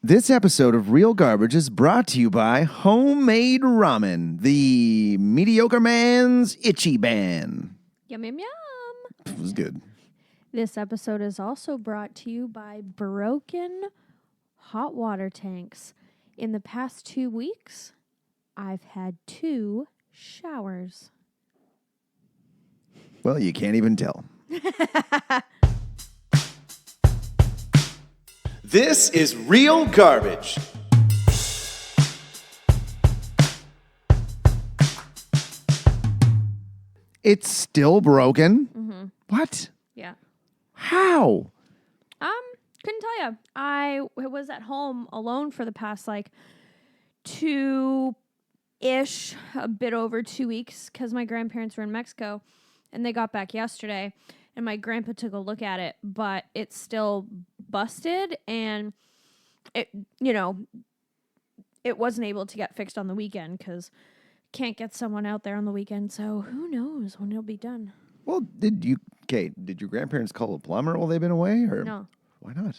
This episode of Real Garbage is brought to you by Homemade Ramen, the mediocre man's itchy ban. Yum, yum, yum. It was good. This episode is also brought to you by broken hot water tanks. In the past 2 weeks, I've had 2 showers. Well, you can't even tell. This is Real Garbage. It's still broken? Mm-hmm. What? Yeah. How? Couldn't tell you. I was at home alone for the past 2-ish, a bit over 2 weeks, because my grandparents were in Mexico, and they got back yesterday. And my grandpa took a look at it, but it's still busted, and it wasn't able to get fixed on the weekend because can't get someone out there on the weekend. So who knows when it'll be done? Well, did your grandparents call a plumber while they've been away, or No, why not?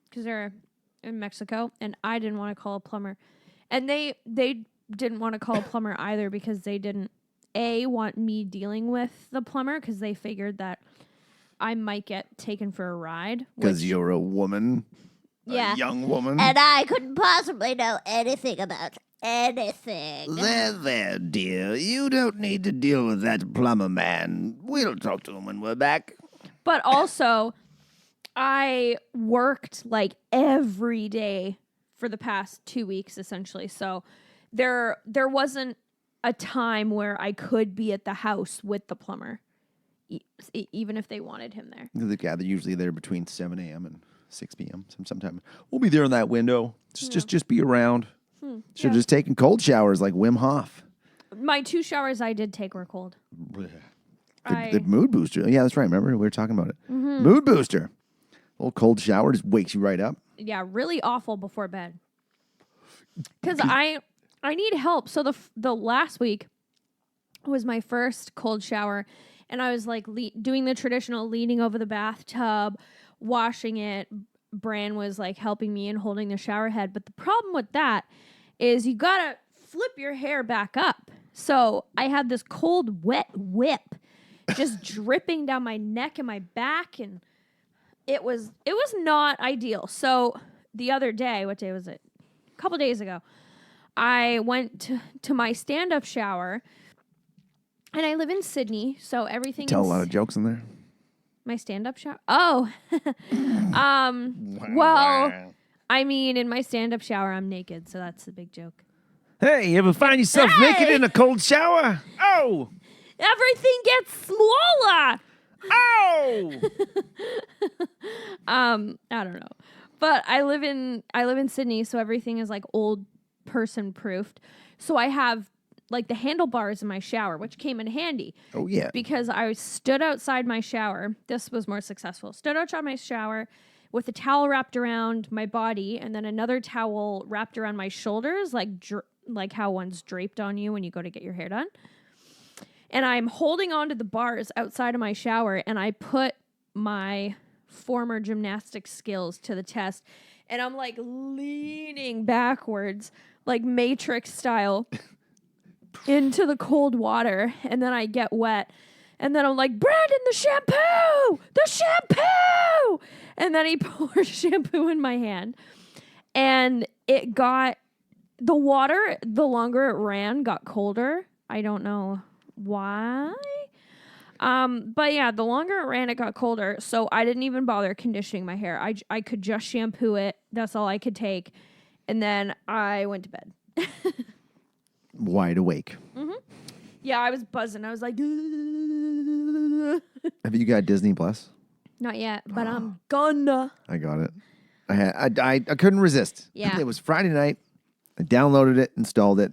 because they're in Mexico, and I didn't want to call a plumber, and they didn't want to call a plumber either because they didn't want me dealing with the plumber because they figured that I might get taken for a ride. Because you're a woman, a young woman. And I couldn't possibly know anything about anything. There, dear. You don't need to deal with that plumber man. We'll talk to him when we're back. But also, I worked every day for the past 2 weeks, essentially. So there wasn't a time where I could be at the house with the plumber, even if they wanted him there. Yeah, they're usually there between 7 a.m. and 6 p.m. Sometime we'll be there in that window. Just be around. Should have just taken cold showers like Wim Hof. My 2 showers I did take were cold. The mood booster. Yeah, that's right. Remember, we were talking about it. Mm-hmm. Mood booster. A little cold shower just wakes you right up. Yeah, really awful before bed. Because I need help. So the last week was my first cold shower, and I was doing the traditional leaning over the bathtub, washing it. Bran was helping me and holding the shower head. But the problem with that is you gotta flip your hair back up. So I had this cold, wet whip just dripping down my neck and my back, and it was not ideal. So the other day, what day was it? A couple days ago, I went to my stand-up shower, and I live in Sydney, so everything. Tell a lot of jokes in there. My stand-up shower. Oh, well, I mean, in my stand-up shower, I'm naked, so that's the big joke. Hey, you ever find yourself naked in a cold shower? Oh, everything gets smaller. Oh. I don't know, but I live in Sydney, so everything is old person proofed. So I have the handlebars in my shower, which came in handy. Oh yeah. Because I stood outside my shower. This was more successful. Stood outside my shower with a towel wrapped around my body and then another towel wrapped around my shoulders, like how one's draped on you when you go to get your hair done. And I'm holding onto the bars outside of my shower, and I put my former gymnastics skills to the test, and I'm leaning backwards, Matrix style, into the cold water, and then I get wet, and then I'm like, Brandon, the shampoo! And then he poured shampoo in my hand, and it got, the water, the longer it ran, got colder. I don't know why. But yeah, the longer it ran, it got colder. So I didn't even bother conditioning my hair. I could just shampoo it. That's all I could take. And then I went to bed. Wide awake. Mm-hmm. Yeah, I was buzzing. I was like, have you got Disney Plus? Not yet, but I'm gonna. I got it. I couldn't resist. Yeah. It was Friday night. I downloaded it, installed it.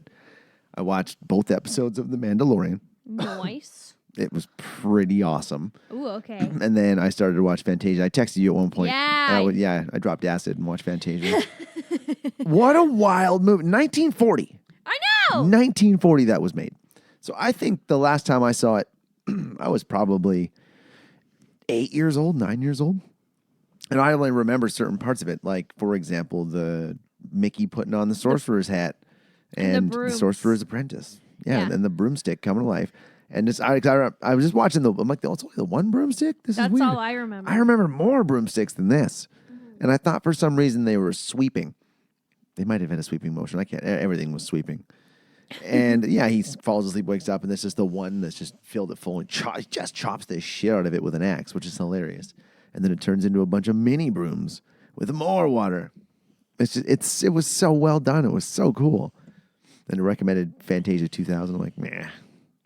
I watched both episodes of The Mandalorian. Nice. It was pretty awesome. Ooh, okay. And then I started to watch Fantasia. I texted you at one point. Yeah. I dropped acid and watched Fantasia. What a wild movie. 1940. I know. 1940 that was made. So I think the last time I saw it, I was probably 8 years old, 9 years old. And I only remember certain parts of it, like, for example, the Mickey putting on the sorcerer's hat And the and the brooms. sorcerer's apprentice. Yeah, Yeah. and the broomstick coming to life. And just, I was just watching I'm like, oh, it's only the one broomstick? This is That's weird. all I remember. I remember more broomsticks than this. And I thought for some reason they were sweeping. They might have had a sweeping motion. Everything was sweeping. And yeah, he falls asleep, wakes up, and this is the one that's just filled it full and just chops the shit out of it with an axe, which is hilarious. And then it turns into a bunch of mini brooms with more water. It was so well done. It was so cool. And it recommended Fantasia 2000. I'm like, nah,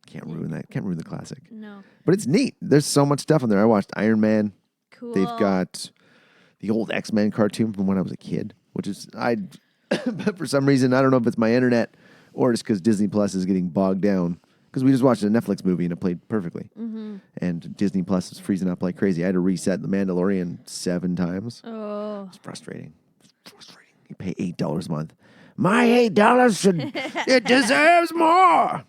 can't ruin that. Can't ruin the classic. No. But it's neat. There's so much stuff on there. I watched Iron Man. Cool. They've got the old X-Men cartoon from when I was a kid, which is but for some reason, I don't know if it's my internet or it's because Disney Plus is getting bogged down. Because we just watched a Netflix movie and it played perfectly. Mm-hmm. And Disney Plus is freezing up like crazy. I had to reset The Mandalorian 7 times. Oh. It's frustrating. You pay $8 a month. My $8 it deserves more.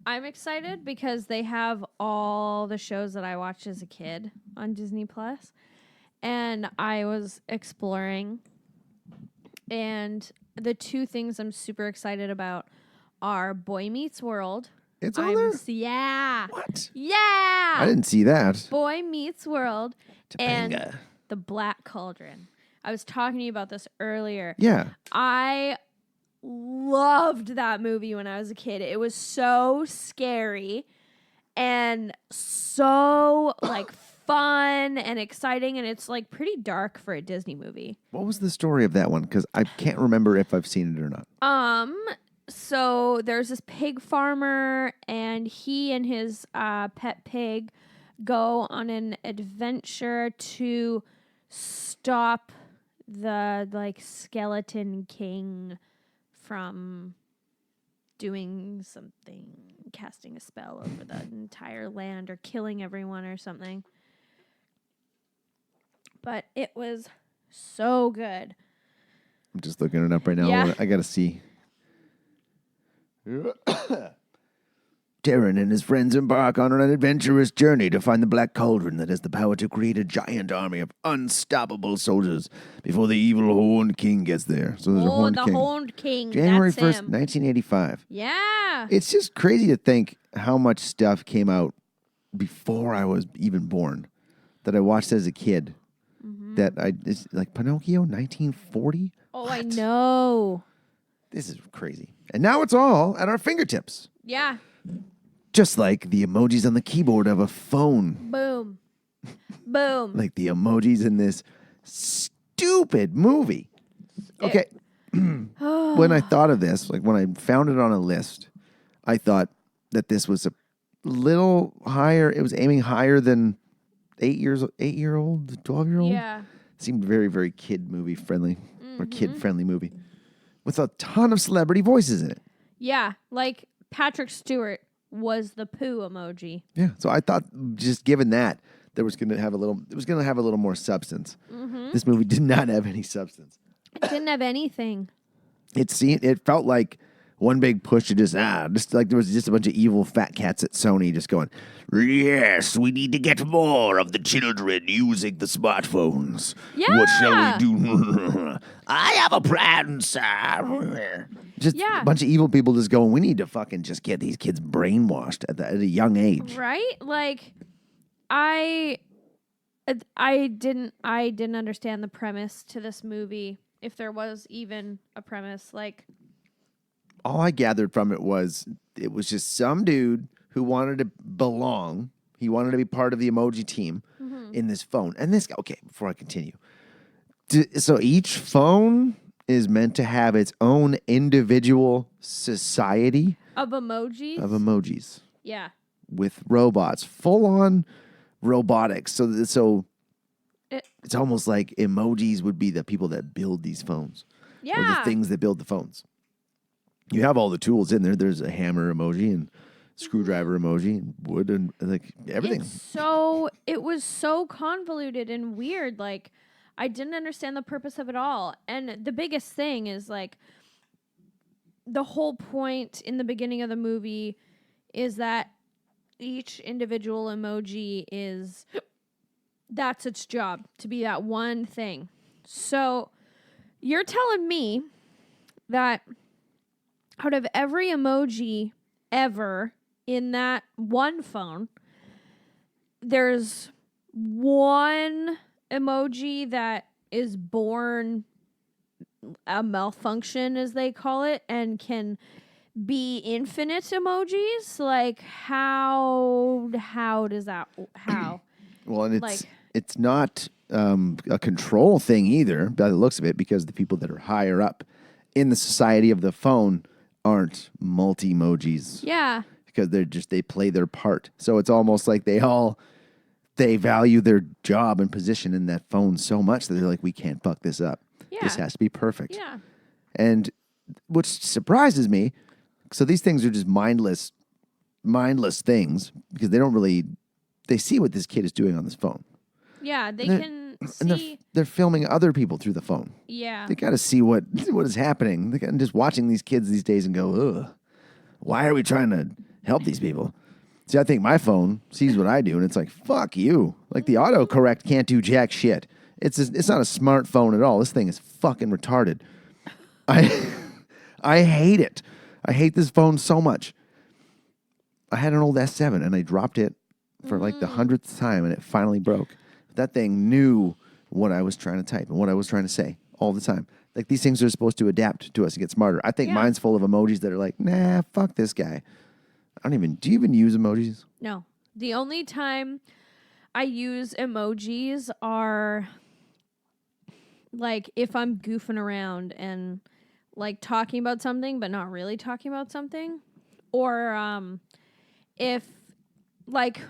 I'm excited because they have all the shows that I watched as a kid on Disney Plus. And I was exploring. And the two things I'm super excited about are Boy Meets World. It's on there? Yeah. What? Yeah. I didn't see that. Boy Meets World and Topanga. The Black Cauldron. I was talking to you about this earlier. Yeah. I loved that movie when I was a kid. It was so scary and so like fun and exciting, and it's like pretty dark for a Disney movie. What was the story of that one? Because I can't remember if I've seen it or not. So there's this pig farmer, and he and his pet pig go on an adventure to stop the like skeleton king from doing something, casting a spell over the entire land or killing everyone or something. But it was so good. I'm just looking it up right now. Yeah. I got to see. Terran and his friends embark on an adventurous journey to find the Black Cauldron that has the power to create a giant army of unstoppable soldiers before the evil Horned King gets there. So there's a Horned King. Horned King. January That's 1st, him. 1985. Yeah. It's just crazy to think how much stuff came out before I was even born that I watched as a kid. It's like Pinocchio, 1940. Oh, I know. This is crazy. And now it's all at our fingertips. Yeah. Just like the emojis on the keyboard of a phone. Boom. Boom. Like the emojis in this stupid movie. Okay. When I thought of this, like when I found it on a list, I thought that this was a little higher. It was aiming higher than 8-year-old, 12-year-old. Yeah. Seemed very, very kid movie friendly or kid friendly movie with a ton of celebrity voices in it. Yeah. Like Patrick Stewart was the poo emoji. Yeah. So I thought just given that it was going to have a little more substance. This movie did not have any substance. It didn't have anything. It felt like one big push to just like there was just a bunch of evil fat cats at Sony just going, yes, we need to get more of the children using the smartphones. Yeah. What shall we do? I have a plan, sir. Just a bunch of evil people just going, we need to fucking just get these kids brainwashed at a young age. Right? Like I didn't understand the premise to this movie, if there was even a premise. Like all I gathered from it was just some dude who wanted to belong. He wanted to be part of the emoji team in this phone. And this guy, okay, before I continue. So each phone is meant to have its own individual society of emojis. Yeah. With robots, full on robotics. So it's almost like emojis would be the people that build these phones. Yeah. Or the things that build the phones. You have all the tools in there. There's a hammer emoji and screwdriver emoji and wood and like everything. It was so convoluted and weird. Like I didn't understand the purpose of it all. And the biggest thing is like the whole point in the beginning of the movie is that each individual emoji is that's its job, to be that one thing. So you're telling me that out of every emoji ever in that one phone, there's one emoji that is born a malfunction, as they call it, and can be infinite emojis? Like, how does that, how? Well, and Like, it's not a control thing either, by the looks of it, because the people that are higher up in the society of the phone aren't multi-emojis yeah. because they play their part. So it's almost like they value their job and position in that phone so much that they're like, we can't fuck this up. This Yeah. has to be perfect. Yeah. And which surprises me. So these things are just mindless things because they see what this kid is doing on this phone. Yeah, they They're- can And see. they're filming other people through the phone. Yeah. They got to see what is happening. They got just watching these kids these days and go, ugh, why are we trying to help these people? See, I think my phone sees what I do and it's like, fuck you. Like the autocorrect can't do jack shit. It's not a smartphone at all. This thing is fucking retarded. I hate it. I hate this phone so much. I had an old S7 and I dropped it for like the 100th time and it finally broke. That thing knew what I was trying to type and what I was trying to say all the time. Like these things are supposed to adapt to us and get smarter. I think Yeah. mine's full of emojis that are like, nah, fuck this guy. Do you even use emojis? No. The only time I use emojis are like if I'm goofing around and like talking about something but not really talking about something, or if like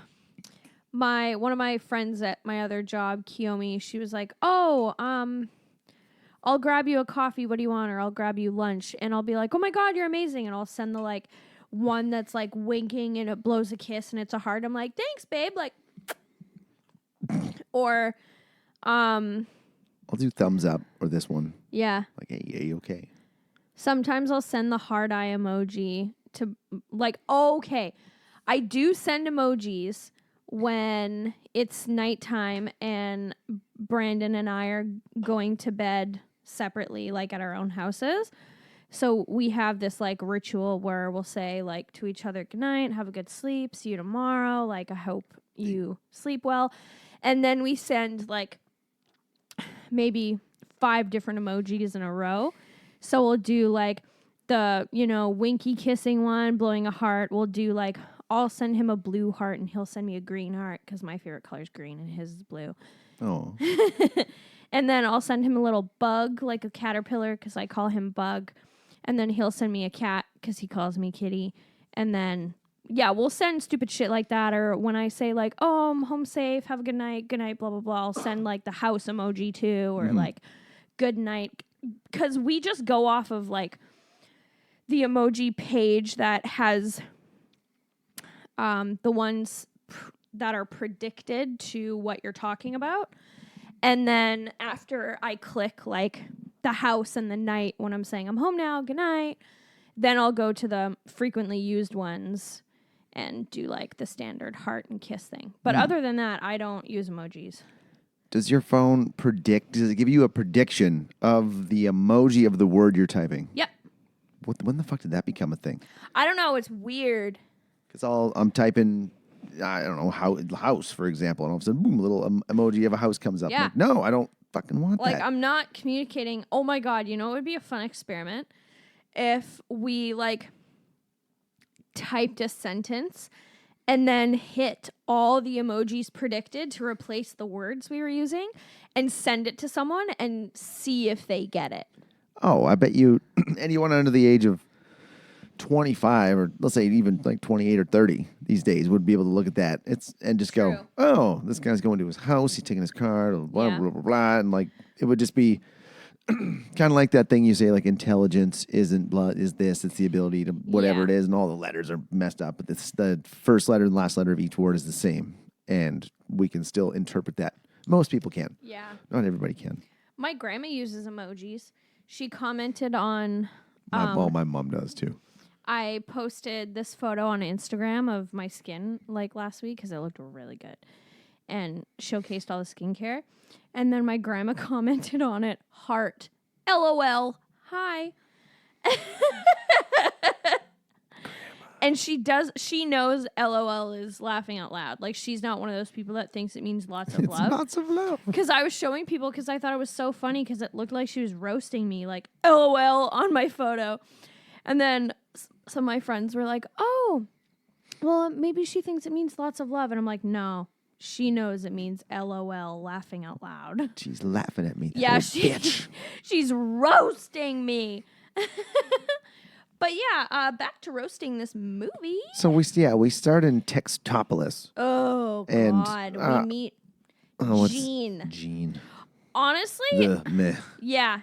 one of my friends at my other job, Kiyomi, she was like, "Oh, I'll grab you a coffee. What do you want?" Or I'll grab you lunch, and I'll be like, "Oh my god, you're amazing!" And I'll send the like one that's like winking and it blows a kiss and it's a heart. I'm like, "Thanks, babe." Like, or I'll do thumbs up or this one. yeah. Like, hey, yeah, you okay? Sometimes I'll send the heart eye emoji to like, okay, I do send emojis when it's nighttime and Brandon and I are going to bed separately, like at our own houses. So we have this like ritual where we'll say like to each other, good night, have a good sleep, see you tomorrow. Like, I hope you sleep well. And then we send like maybe 5 different emojis in a row. So we'll do like the, winky kissing one, blowing a heart. We'll do like, I'll send him a blue heart and he'll send me a green heart because my favorite color is green and his is blue. Oh. And then I'll send him a little bug, like a caterpillar, because I call him Bug. And then he'll send me a cat because he calls me Kitty. And then, yeah, we'll send stupid shit like that. Or when I say like, oh, I'm home safe, have a good night, blah, blah, blah. I'll send like the house emoji too, or like good night. Because we just go off of like the emoji page that has the ones that are predicted to what you're talking about. And then after I click like the house and the night when I'm saying I'm home now, good night, then I'll go to the frequently used ones and do like the standard heart and kiss thing. But other than that, I don't use emojis. Does your phone does it give you a prediction of the emoji of the word you're typing? Yep. When the fuck did that become a thing? I don't know. It's weird. Because I'm typing, I don't know, house, for example, and all of a sudden, boom, a little emoji of a house comes up. Yeah. Like, no, I don't fucking want Like, that. I'm not communicating. Oh my God, it would be a fun experiment if we like typed a sentence and then hit all the emojis predicted to replace the words we were using and send it to someone and see if they get it. Oh, I bet you anyone under the age of 25 or let's say even like 28 or 30 these days would be able to look at that and just True. go, oh, this guy's going to his house, he's taking his car, blah, Yeah. blah, blah, blah. And like, it would just be kind of like that thing you say, like intelligence isn't blood, is this, it's the ability to whatever Yeah. it is. And all the letters are messed up, but it's the first letter and last letter of each word is the same. And we can still interpret that. Most people can. Yeah. Not everybody can. My grandma uses emojis. She commented on, My mom does too. I posted this photo on Instagram of my skin like last week because it looked really good. and showcased all the skincare. And then my grandma commented on it, heart, LOL, hi. And she knows LOL is laughing out loud. Like, she's not one of those people that thinks it means lots of It's love. lots of love. Because I was showing people because I thought it was so funny because it looked like she was roasting me, like, LOL on my photo. And then some of my friends were like, oh, well, maybe she thinks it means lots of love. And I'm like, no, she knows it means LOL, laughing out loud. She's laughing at me. Yeah, Bitch. she's roasting me. But yeah, back to roasting this movie. So we start in Textopolis. Oh, And, God. We meet what's Jean. Jean. Honestly, Meh. yeah,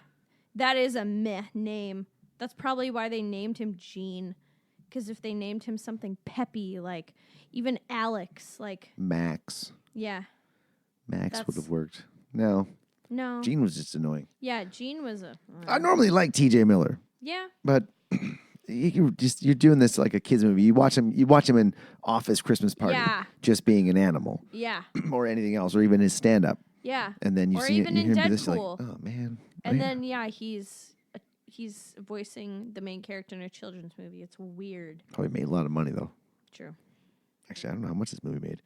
that is a meh name. That's probably why they named him Jean. Because if they named him something peppy, like even Alex, like... Max. Yeah. Max would That's- have worked. No. Jean was just annoying. Yeah, Jean was a... I normally like T.J. Miller, yeah. but you're doing this like a kids movie. You watch him in Office Christmas Party, Yeah. just being an animal, Yeah. or anything else, or even his stand up. Yeah. And then you Or see even you in hear him do this, you're like, Deadpool. oh man. And Yeah. then, yeah, he's voicing the main character in a children's movie. It's weird. Probably made a lot of money though. True. Actually, I don't know how much this movie made.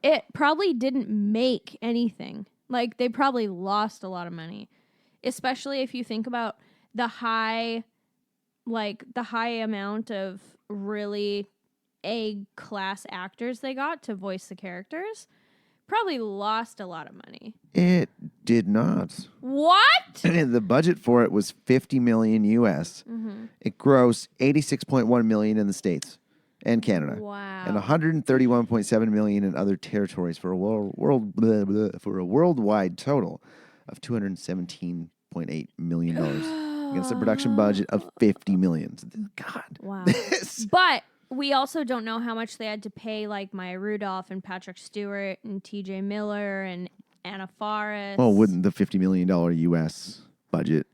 It probably didn't make anything. Like, they probably lost a lot of money. Especially if you think about the high amount of really A-class actors they got to voice the characters. Probably lost a lot of money. It did not. What? The budget for it was $50 million US. Mm-hmm. It grossed $86.1 million in the States and Canada. Wow. And $131.7 million in other territories for a worldwide total of $217.8 million against a production budget of $50 million. God. Wow. This. But we also don't know how much they had to pay, like Maya Rudolph and Patrick Stewart and T.J. Miller and Anna Faris. Well, wouldn't the $50 million US budget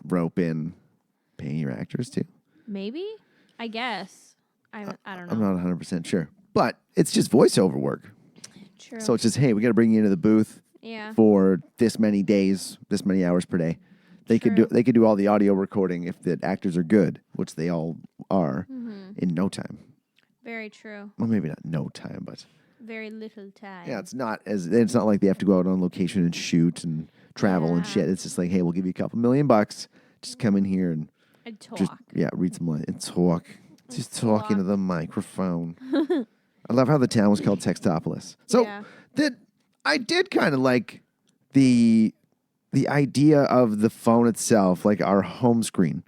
rope in paying your actors too? Maybe? I guess. I don't know. I'm not 100% sure. But it's just voiceover work. True. So it's just, hey, we got to bring you into the booth yeah. for this many days, this many hours per day. They could do all the audio recording if the actors are good, which they all are, in no time. Very true. Well, maybe not no time, but Very little time. yeah, it's not like they have to go out on location and shoot and travel and Yeah. shit. It's just like, hey, we'll give you a couple $1 million bucks. Just come in here and And talk. just read some lines and talk. Just talk into the microphone. I love how the town was called Textopolis. So Yeah. I did kind of like the idea of the phone itself, like our home screen.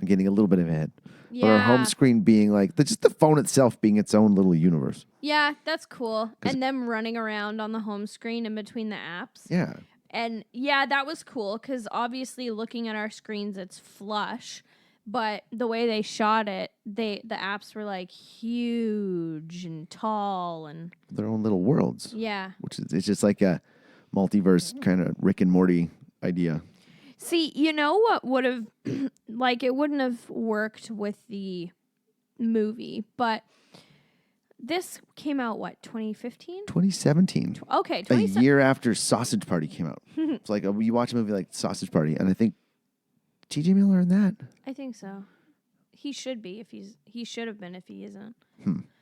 I'm getting a little bit ahead. Yeah. But our home screen being like just the phone itself being its own little universe. Yeah, that's cool. And them running around on the home screen in between the apps. Yeah. And yeah, that was cool because obviously looking at our screens, it's flush. But the way they shot it, the apps were like huge and tall and Their own little worlds. yeah. Which is it's just like a multiverse kind of Rick and Morty idea. See, you know what would have like it wouldn't have worked with the movie, but this came out what, 2015? 2017. Okay, A 2017. year after Sausage Party came out. It's like you watch a movie like Sausage Party, and I think T.J. Miller in that. I think so. He should be he should have been if he isn't.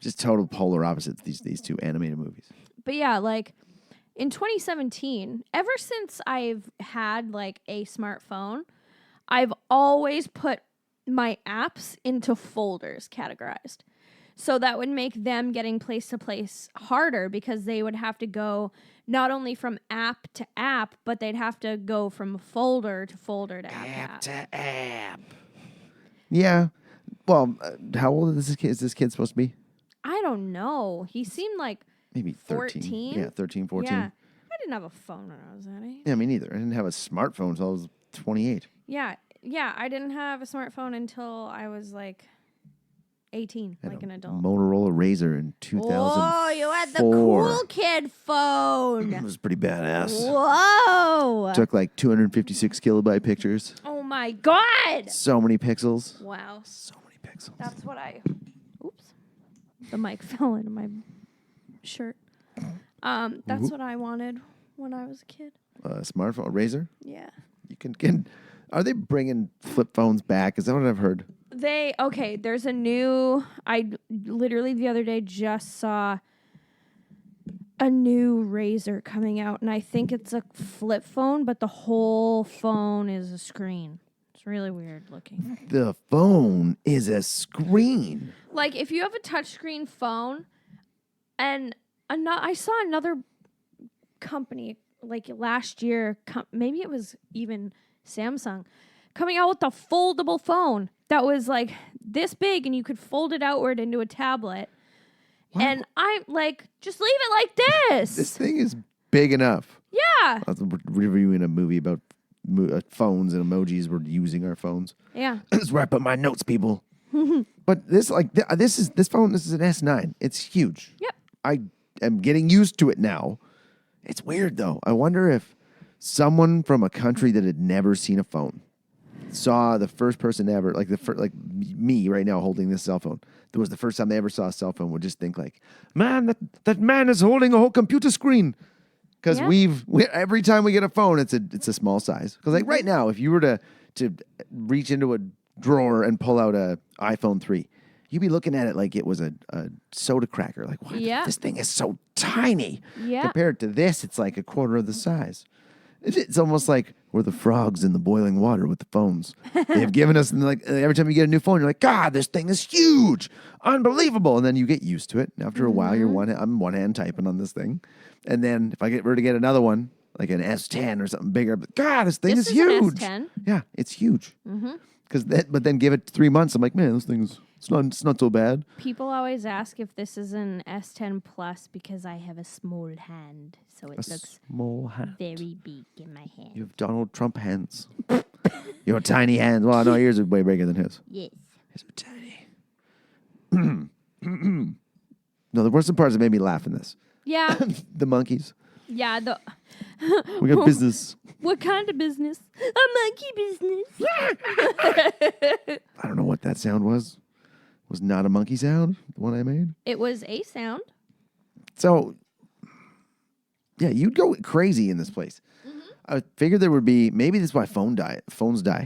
Just total polar opposites, these two animated movies. But yeah, like in 2017, ever since I've had like a smartphone, I've always put my apps into folders categorized. So that would make them getting place to place harder because they would have to go not only from app to app, but they'd have to go from folder to folder to app to app. app. Yeah. Well, how old is this kid supposed to be? I don't know. He seemed like Maybe 13. 14? Yeah, 13, 14. Yeah. I didn't have a phone when I was that age. Yeah, me neither. I didn't have a smartphone until I was 28. Yeah. Yeah. I didn't have a smartphone until I was like 18, I had like a an adult. Motorola Razor in 2004. Oh, you had the cool kid phone. It was pretty badass. Whoa. Took like 256 kilobyte pictures. Oh my God. So many pixels. Wow. So many pixels. That's what oops. The mic fell into my shirt. That's what I wanted when I was a kid. Smartphone, a Razor. Yeah. You can. Are they bringing flip phones back? Is that what I've heard? There's a new, I literally the other day just saw a new Razor coming out, and I think it's a flip phone, but the whole phone is a screen. It's really weird looking. The phone is a screen. Like, if you have a touchscreen phone, and I saw another company, like last year, maybe it was even Samsung, coming out with a foldable phone that was like this big, and you could fold it outward into a tablet. Wow. And I'm like, just leave it like this. This thing is big enough. Yeah. I was reviewing a movie about phones and emojis. We're using our phones. Yeah. This is where I put my notes, people. But this phone. This is an S9. It's huge. Yep. I am getting used to it now. It's weird though. I wonder if someone from a country that had never seen a phone saw the first person ever, like me right now holding this cell phone. That was the first time they ever saw a cell phone. Would just think like, man, that man is holding a whole computer screen. Because every time we get a phone, it's a small size. Because like right now, if you were to reach into a drawer and pull out a iPhone 3, you'd be looking at it like it was a soda cracker. Like, what? Yeah. This thing is so tiny. Yeah. Compared to this, it's like a quarter of the size. It's almost like we're the frogs in the boiling water with the phones. They've given us, and like every time you get a new phone, you're like, God, this thing is huge, unbelievable. And then you get used to it. And after a while, I'm one hand typing on this thing. And then if I were to get another one, like an S10 or something bigger, but God, this thing is huge. An S10? Yeah, it's huge. But then give it 3 months, I'm like, man, this thing's it's not so bad. People always ask if this is an S10 Plus because I have a small hand. So it looks Small hand. very big in my hand. You have Donald Trump hands. Your tiny hands. Well, no, yours are way bigger than his. Yes. His are tiny. No, the worst parts that made me laugh in this. Yeah. The monkeys. Yeah. We got business. What kind of business? A monkey business. I don't know what that sound was. It was not a monkey sound, the one I made. It was a sound. So, yeah, you'd go crazy in this place. I figured there would be, maybe that's why phones die,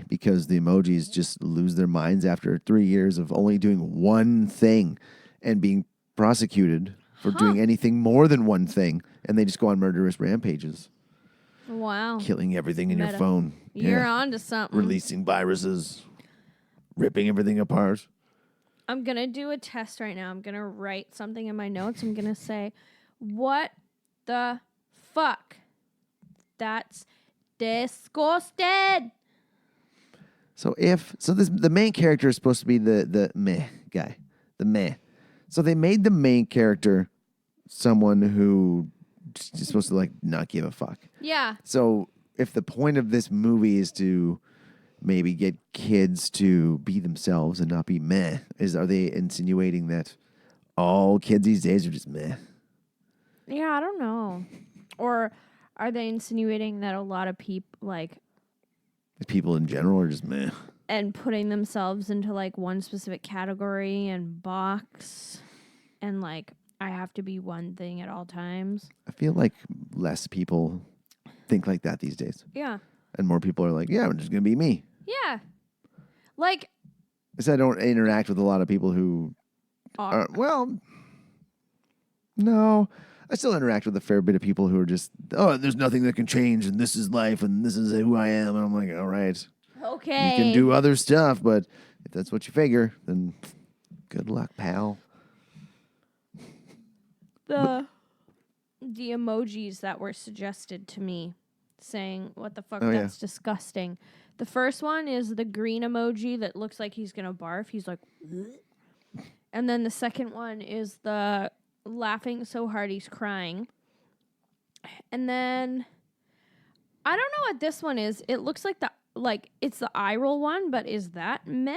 because the emojis just lose their minds after 3 years of only doing one thing and being prosecuted for doing anything more than one thing. And they just go on murderous rampages, Wow. killing everything in your Meta. phone. You're on to something. Releasing viruses, ripping everything apart. I'm going to do a test right now. I'm going to write something in my notes. I'm going to say, what the fuck? That's disgusting. So the main character is supposed to be the meh guy, the meh. So they made the main character someone who is supposed to like not give a fuck. Yeah. So if the point of this movie is to maybe get kids to be themselves and not be meh, are they insinuating that all kids these days are just meh? Yeah, I don't know. Or are they insinuating that a lot of People in general are just meh. and putting themselves into like one specific category and box and like I have to be one thing at all times? I feel like less people think like that these days. Yeah. And more people are like, yeah, I'm just going to be me. Yeah. Like, I don't interact with a lot of people who are, well, no. I still interact with a fair bit of people who are just, oh, there's nothing that can change, and this is life, and this is who I am. And I'm like, all right. okay. You can do other stuff, but if that's what you figure, then good luck, pal. the emojis that were suggested to me saying, what the fuck, that's disgusting. The first one is the green emoji that looks like he's going to barf. He's like, "Ugh." And then the second one is the laughing so hard he's crying. And then I don't know what this one is. It looks like it's the eye roll one, but is that meh?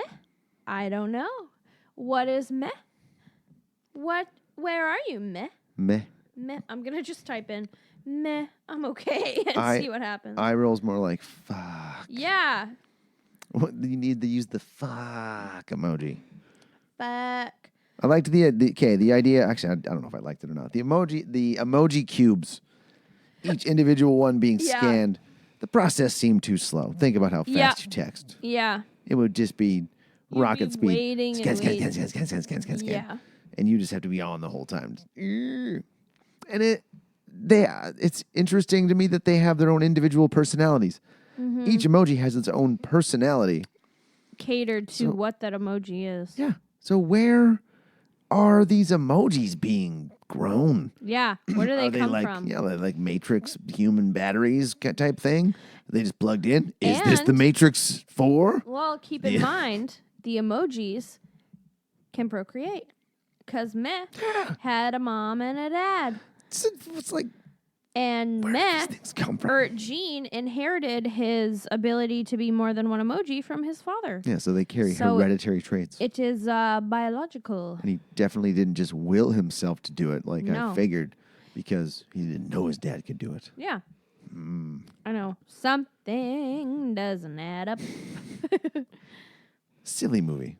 I don't know. What is meh? Where are you, meh? Meh. Meh. I'm going to just type in meh, I'm okay, and see what happens. Eye roll's more like, fuck. Yeah. You need to use the fuck emoji. Fuck. I liked the idea. Actually, I don't know if I liked it or not. The emoji cubes, each individual one being Yeah. scanned. The process seemed too slow. Think about how fast Yeah. you text. Yeah. It would just be rocket speed. Waiting Scan, and scan, waiting. scan, scan, scan, scan, scan, scan. Yeah. And you just have to be on the whole time. And it's interesting to me that they have their own individual personalities. Mm-hmm. Each emoji has its own personality. Catered to what that emoji is. Yeah. So where are these emojis being grown? Yeah. Where do they come like, from? Yeah, like Matrix human batteries type thing? Are they just plugged in? Is this the And- Matrix 4? Well, keep in mind, the emojis can procreate. Because Meh had a mom and a dad. It's like, And where do Meh, these things come from? or Gene, inherited his ability to be more than one emoji from his father. Yeah, so they carry So hereditary traits. It is biological. And he definitely didn't just will himself to do it like No. I figured because he didn't know his dad could do it. Yeah. I know. Something doesn't add up. Silly movie.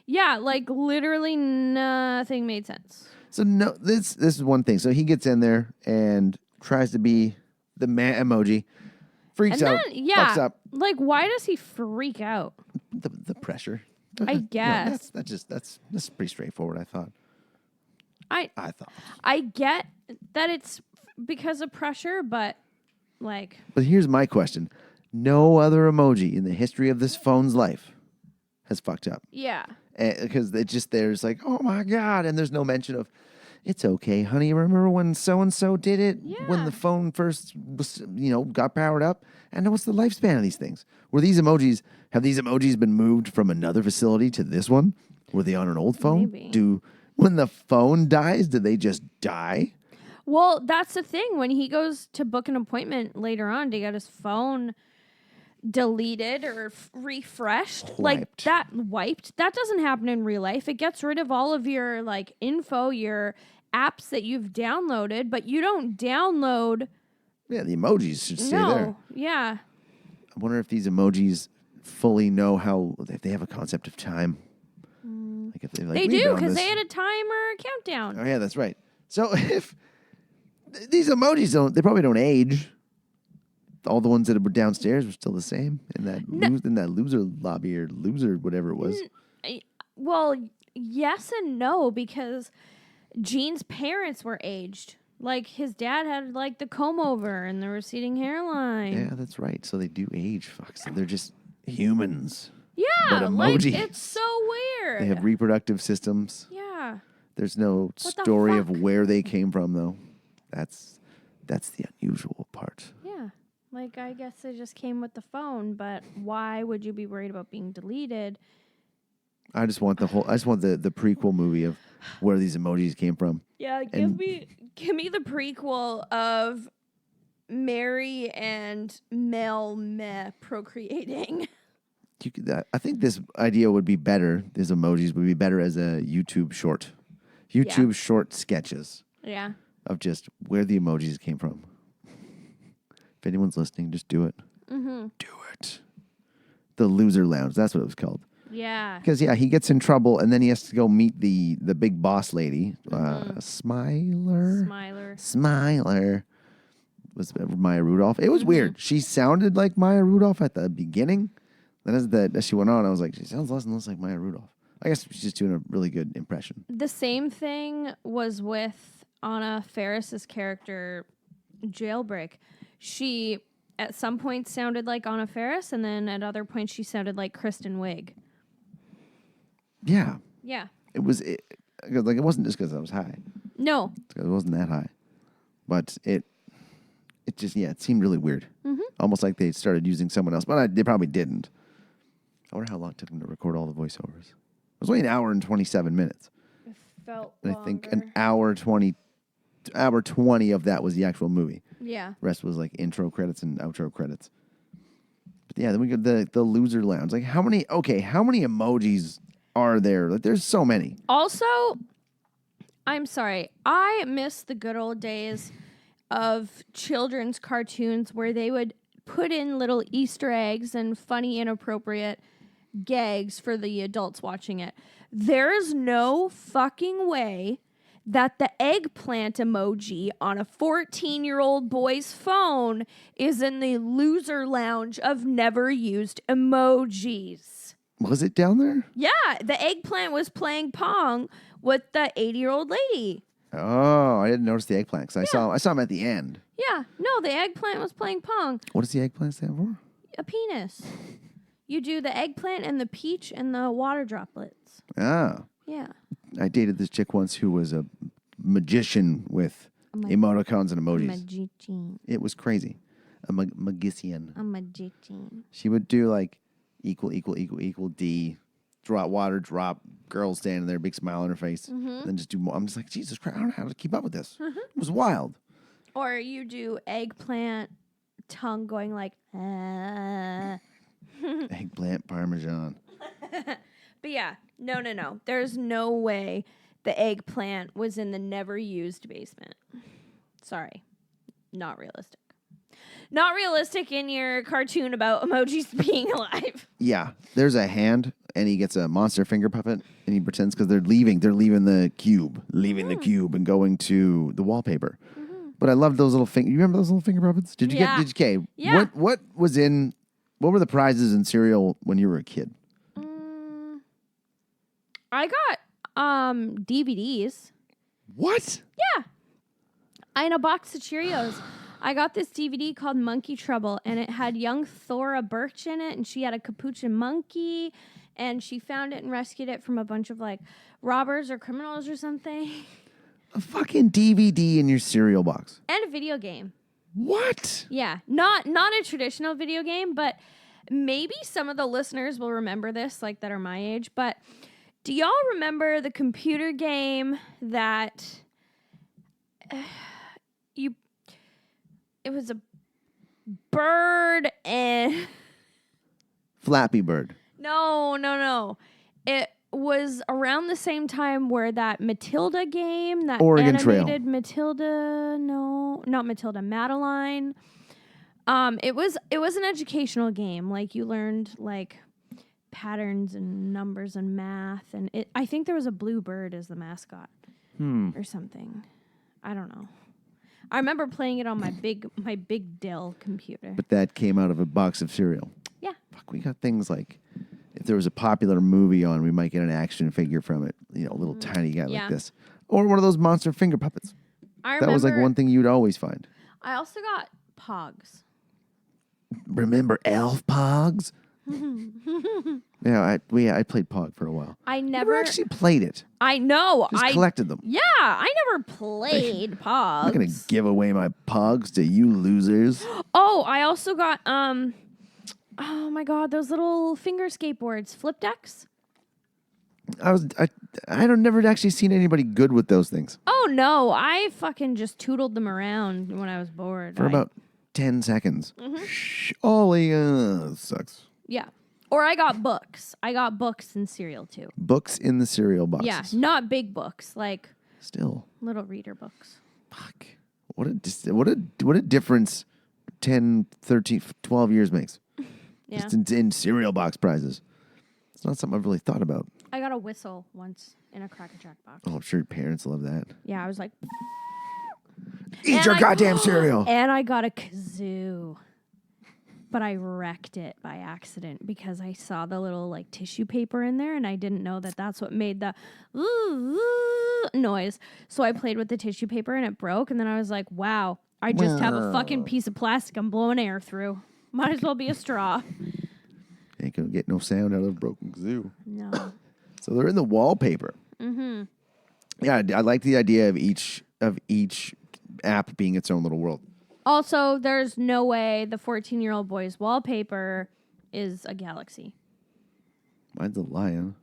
Yeah, like literally nothing made sense. So no, this is one thing. So he gets in there and tries to be the emoji, freaks And out, then, yeah, fucks up. like why does he freak out? The pressure. I guess. That's pretty straightforward. I thought. I thought. I get that it's because of pressure, but like, But here's my question: no other emoji in the history of this phone's life has fucked up. yeah. Because it just there's like, oh my god, and there's no mention of it's okay, honey. Remember when so and so did it when Yeah. the phone first was, got powered up? And what's the lifespan of these things? Have these emojis been moved from another facility to this one? Were they on an old phone? Maybe. When the phone dies, do they just die? Well, that's the thing. When he goes to book an appointment later on to get his phone deleted or refreshed, like wiped, that doesn't happen in real life. It gets rid of all of your like info, your apps that you've downloaded, but you don't download. Yeah, the emojis should stay there. Yeah. I wonder if these emojis fully know if they have a concept of time. Like if they They do, because they had a timer countdown. Oh yeah, that's right. So if these emojis they probably don't age. All the ones that were downstairs were still the same in that loser lobby or loser whatever it was. Well, yes and no, because Gene's parents were aged. Like his dad had like the comb over and the receding hairline. Yeah, that's right. So they do age. Fuck, so they're just humans. Yeah, But like emoji. it's so weird. They have reproductive systems. Yeah. There's no What the story of fuck? where they came from though. That's the unusual part. Yeah. Like, I guess they just came with the phone, but why would you be worried about being deleted? I just want the prequel movie of where these emojis came from. Yeah, give me the prequel of Mary and Mel Meh procreating. I think this idea would be better. These emojis would be better as a YouTube short. YouTube short sketches Yeah. of just where the emojis came from. If anyone's listening, just do it. Mm-hmm. Do it. The Loser Lounge. That's what it was called. Yeah. Because, he gets in trouble, and then he has to go meet the big boss lady. Smiler? Smiler. Was Maya Rudolph. It was weird. She sounded like Maya Rudolph at the beginning. Then as she went on, I was like, she sounds less and less like Maya Rudolph. I guess she's just doing a really good impression. The same thing was with Anna Faris's character, Jailbreak. She, at some points, sounded like Anna Faris, and then at other points, she sounded like Kristen Wiig. Yeah. Yeah. It wasn't just because I was high. No. It's 'cause it wasn't that high. But it just, it seemed really weird. Mm-hmm. Almost like they started using someone else, but they probably didn't. I wonder how long it took them to record all the voiceovers. It was only an hour and 27 minutes. It felt And I think an hour 20 of that was the actual movie. Yeah. The rest was like intro credits and outro credits. But yeah, then we got the Loser Lounge. Like how many emojis are there? Like there's so many. Also, I'm sorry. I miss the good old days of children's cartoons where they would put in little Easter eggs and funny, inappropriate gags for the adults watching it. There is no fucking way that the eggplant emoji on a 14-year-old boy's phone is in the loser lounge of never used emojis. Was it down there? Yeah, the eggplant was playing Pong with the 80-year-old lady. Oh, I didn't notice the eggplant because I saw him at the end. Yeah, no, the eggplant was playing Pong. What does the eggplant stand for? A penis. You do the eggplant and the peach and the water droplets. Ah, Yeah. I dated this chick once who was a magician with emoticons and emojis. Magician. It was crazy. A magician. A magician. She would do like equal, D, drop water, drop, girl standing there, big smile on her face, and then just do more. I'm just like, Jesus Christ, I don't know how to keep up with this. It was wild. Or you do eggplant, tongue going like, Eggplant parmesan. But yeah, no. There's no way the eggplant was in the never used basement. Sorry. Not realistic. Not realistic in your cartoon about emojis being alive. Yeah, there's a hand, and he gets a monster finger puppet, and he pretends because they're leaving the cube, and going to the wallpaper. But I love those little You remember those little finger puppets? Did you Yeah. get? Did you? Yeah. What were the prizes in cereal when you were a kid? I got DVDs. What? Yeah. In a box of Cheerios. I got this DVD called Monkey Trouble, and it had young Thora Birch in it, and she had a capuchin monkey, and she found it and rescued it from a bunch of like robbers or criminals or something. A fucking DVD in your cereal box. And a video game. What? Yeah. Not a traditional video game, but maybe some of the listeners will remember this, like that are my age. But do y'all remember the computer game that it was a bird and Flappy Bird. No. It was around the same time where that Matilda game, that Oregon Trail. animated Matilda, no, not Matilda, Madeline. It was an educational game. Like you learned like patterns and numbers and math, and I think there was a blue bird as the mascot or something. I don't know. I remember playing it on my big Dell computer. But that came out of a box of cereal. Yeah. Fuck, we got things like if there was a popular movie on, we might get an action figure from it. You know, a little tiny guy Yeah. like this. Or one of those monster finger puppets. I remember, That was like one thing you'd always find. I also got Pogs. Remember Elf Pogs? Yeah, I played Pog for a while. I Never never actually played it. I know. Just I collected them. Yeah, I never played Pogs. I'm not gonna give away my Pogs to you losers. Oh, I also got oh my god, those little finger skateboards, flip decks. I don't never actually seen anybody good with those things. Oh no, I fucking just tootled them around when I was bored. For about 10 seconds. Shh, Ollie, sucks. Yeah. Or I got books. I got books in cereal too. Books in the cereal boxes. Yeah, not big books, like Still. little reader books. Fuck. What a difference 10, 13, 12 years makes. Yeah. Just in cereal box prizes. It's not something I've really thought about. I got a whistle once in a Cracker Jack box. Oh, I'm sure your parents love that. Yeah, I was like, Eat And your I- goddamn cereal. and I got a kazoo. But I wrecked it by accident because I saw the little like tissue paper in there and I didn't know that that's what made the noise. So I played with the tissue paper and it broke. And then I was like, wow, I just have a fucking piece of plastic I'm blowing air through. Might as well be a straw. Ain't gonna get no sound out of a broken zoo. No. So they're in the wallpaper. Mm-hmm. Yeah, I like the idea of each app being its own little world. Also, there's no way the 14-year-old boy's wallpaper is a galaxy. Mine's a lion.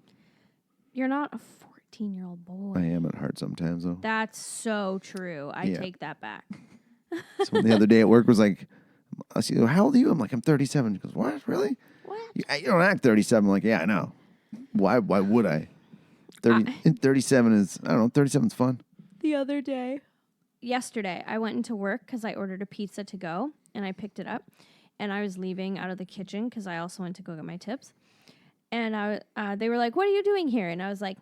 You're not a 14-year-old boy. I am at heart sometimes, though. That's so true. I Yeah. take that back. So the other day at work was like, I said, how old are you? I'm like, I'm 37. She goes, what? Really? What? You don't act 37. I'm like, yeah, I know. Why would I? 37 is, I don't know, 37 is fun. The other day. Yesterday, I went into work because I ordered a pizza to go, and I picked it up, and I was leaving out of the kitchen because I also went to go get my tips. And they were like, "What are you doing here?" And I was like,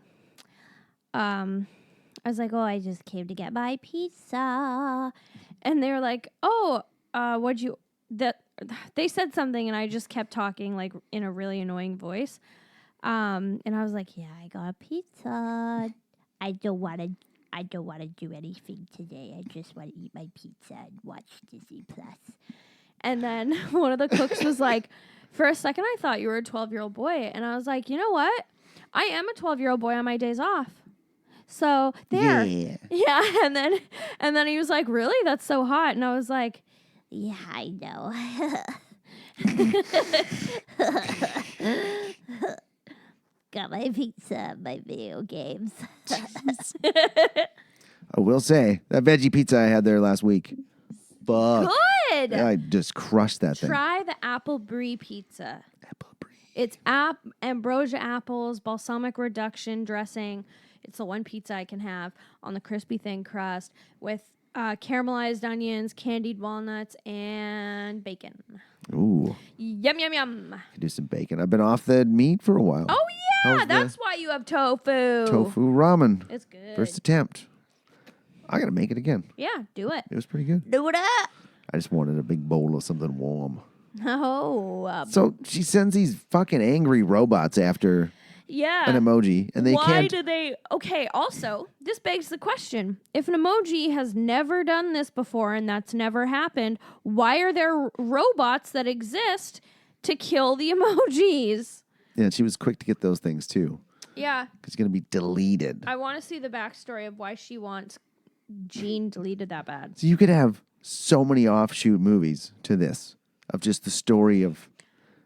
"Oh, I just came to get my pizza." And they were like, "Oh, what'd you that?" They said something, and I just kept talking like in a really annoying voice. And I was like, "Yeah, I got pizza. I don't want to. I don't want to do anything today. I just want to eat my pizza and watch Disney Plus." And then one of the cooks was like, "For a second, I thought you were a 12-year-old boy." And I was like, "You know what? I am a 12-year-old boy on my days off." So there. Yeah. Yeah. And then he was like, "Really? That's so hot." And I was like, Yeah, I know. Got my pizza, my video games. I will say that veggie pizza I had there last week. Fuck. "Good. I just crushed that thing. Try the apple brie pizza. Apple brie. It's ambrosia apples, balsamic reduction dressing. It's the one pizza I can have on the crispy thin crust with caramelized onions, candied walnuts, and bacon. Ooh, Yum, yum, yum. could do some bacon. I've been off the meat for a while. Oh, yeah. How's That's why you have tofu. tofu ramen. It's good. First attempt. I gotta make it again. Yeah, do it. It was pretty good. Do that. I just wanted a big bowl of something warm. Oh. So she sends these fucking angry robots after Yeah. an emoji, and they Why can't. do they? Okay, also, this begs the question. If an emoji has never done this before and that's never happened, why are there robots that exist to kill the emojis? Yeah, she was quick to get those things too, Yeah, because it's gonna be deleted. I want to see the backstory of why she wants Gene deleted that bad. So you could have so many offshoot movies to this of just the story of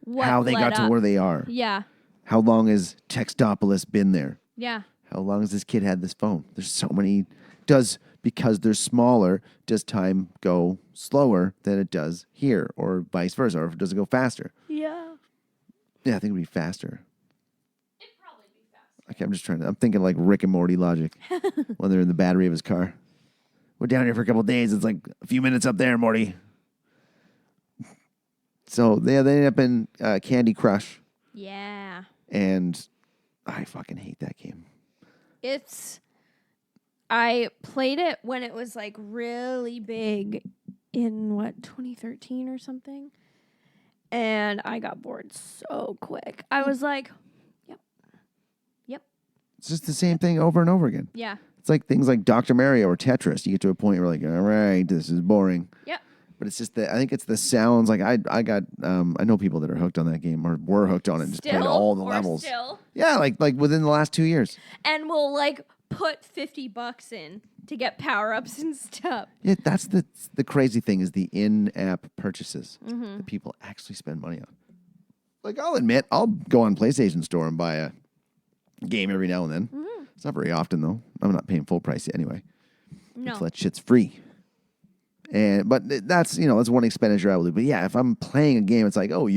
What how they led got to up? where they are. Yeah, How long has Textopolis been there? yeah. How long has this kid had this phone? There's so many. Because they're smaller, does time go slower than it does here, or vice versa, or does it go faster? Yeah. Yeah, I think it would be faster. It'd probably be faster. I'm thinking like Rick and Morty logic when they're in the battery of his car. We're down here for a couple of days. It's like a few minutes up there, Morty. So they end up in Candy Crush, Yeah. and I fucking hate that game. I played it when it was like really big in 2013 or something. And I got bored so quick. I was like, yep. It's just the same thing over and over again. Yeah. It's like things like Dr. Mario or Tetris. You get to a point where you're like, all right, this is boring. Yep. But it's just I think it's the sounds. Like I know people that are hooked on that game or were hooked on it and just played all the levels. Still. Yeah, like within the last 2 years. And we'll like put $50 in to get power-ups and stuff. Yeah, that's the crazy thing is the in-app purchases that people actually spend money on. Like I'll admit, I'll go on PlayStation Store and buy a game every now and then. It's not very often though. I'm not paying full price anyway. No. So that shit's free. But that's one expenditure I will do. But yeah, if I'm playing a game, it's like, oh,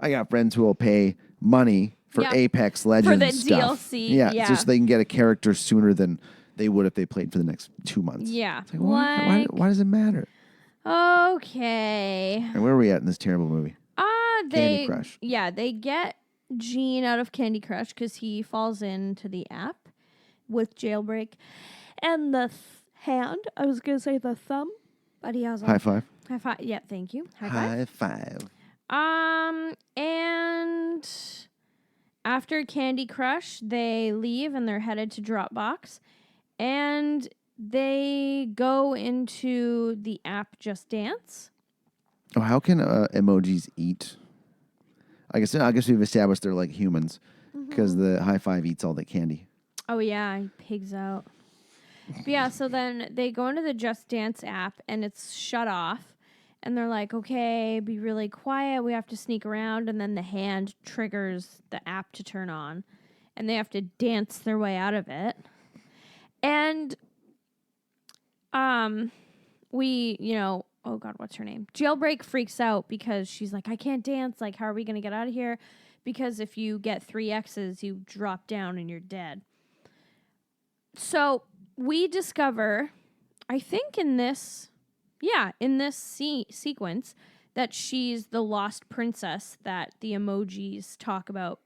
I got friends who will pay money for Yeah. Apex Legends For the stuff. DLC, Yeah, yeah. just so they can get a character sooner than they would if they played for the next 2 months. Yeah. It's like, why does it matter? Okay. And where are we at in this terrible movie? Candy Crush. Yeah, they get Gene out of Candy Crush because he falls into the app with Jailbreak. And the hand, I was going to say the thumb, but he has a High five. high five. Yeah, thank you. High five. High five. And after Candy Crush, they leave and they're headed to Dropbox. And they go into the app Just Dance. Oh, how can emojis eat? I guess we've established they're like humans because the high five eats all that candy. Oh, yeah, he pigs out. But yeah, so then they go into the Just Dance app and it's shut off. And they're like, okay, be really quiet. We have to sneak around. And then the hand triggers the app to turn on. And they have to dance their way out of it. And oh God, what's her name? Jailbreak freaks out because she's like, I can't dance. Like, how are we going to get out of here? Because if you get 3 X's, you drop down and you're dead. So we discover, I think in this sequence, that she's the lost princess that the emojis talk about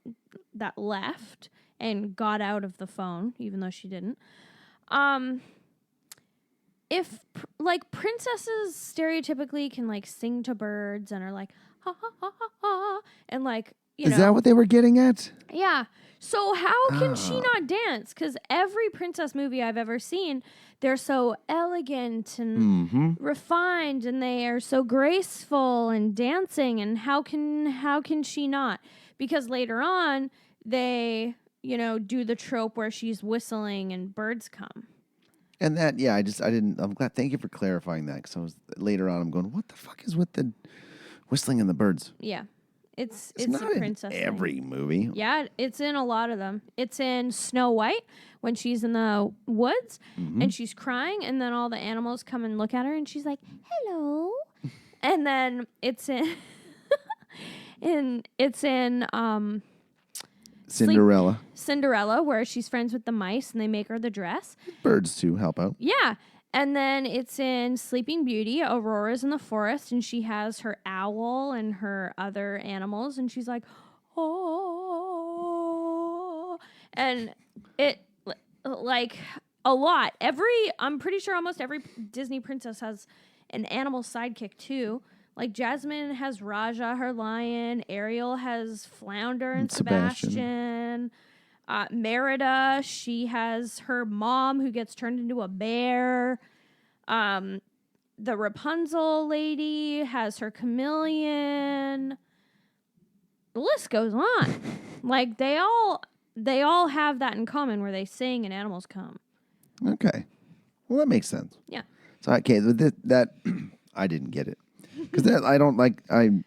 that left and got out of the phone, even though she didn't. If like princesses stereotypically can like sing to birds and are like ha ha ha ha ha and like Is that what they were getting at? Yeah. So how can she not dance? Because every princess movie I've ever seen, they're so elegant and refined, and they are so graceful and dancing. And how can she not? Because later on, they do the trope where she's whistling and birds come. And that, yeah, I'm glad. Thank you for clarifying that, because I was later on. I'm going, what the fuck is with the whistling and the birds? Yeah. It's not a princess in every thing. movie. Yeah, it's in a lot of them. It's in Snow White when she's in the woods and she's crying, and then all the animals come and look at her, and she's like, "Hello," and then it's in Cinderella, where she's friends with the mice and they make her the dress. Birds too help out. Yeah. And then it's in Sleeping Beauty. Aurora's in the forest, and she has her owl and her other animals, and she's like, oh. And it, like, a lot. I'm pretty sure almost every Disney princess has an animal sidekick, too. Like, Jasmine has Raja, her lion. Ariel has Flounder and Sebastian. Merida, she has her mom who gets turned into a bear. The Rapunzel lady has her chameleon. The list goes on. Like they all have that in common where they sing and animals come. Okay, well that makes sense. Yeah. So okay, that I didn't get it because I don't like I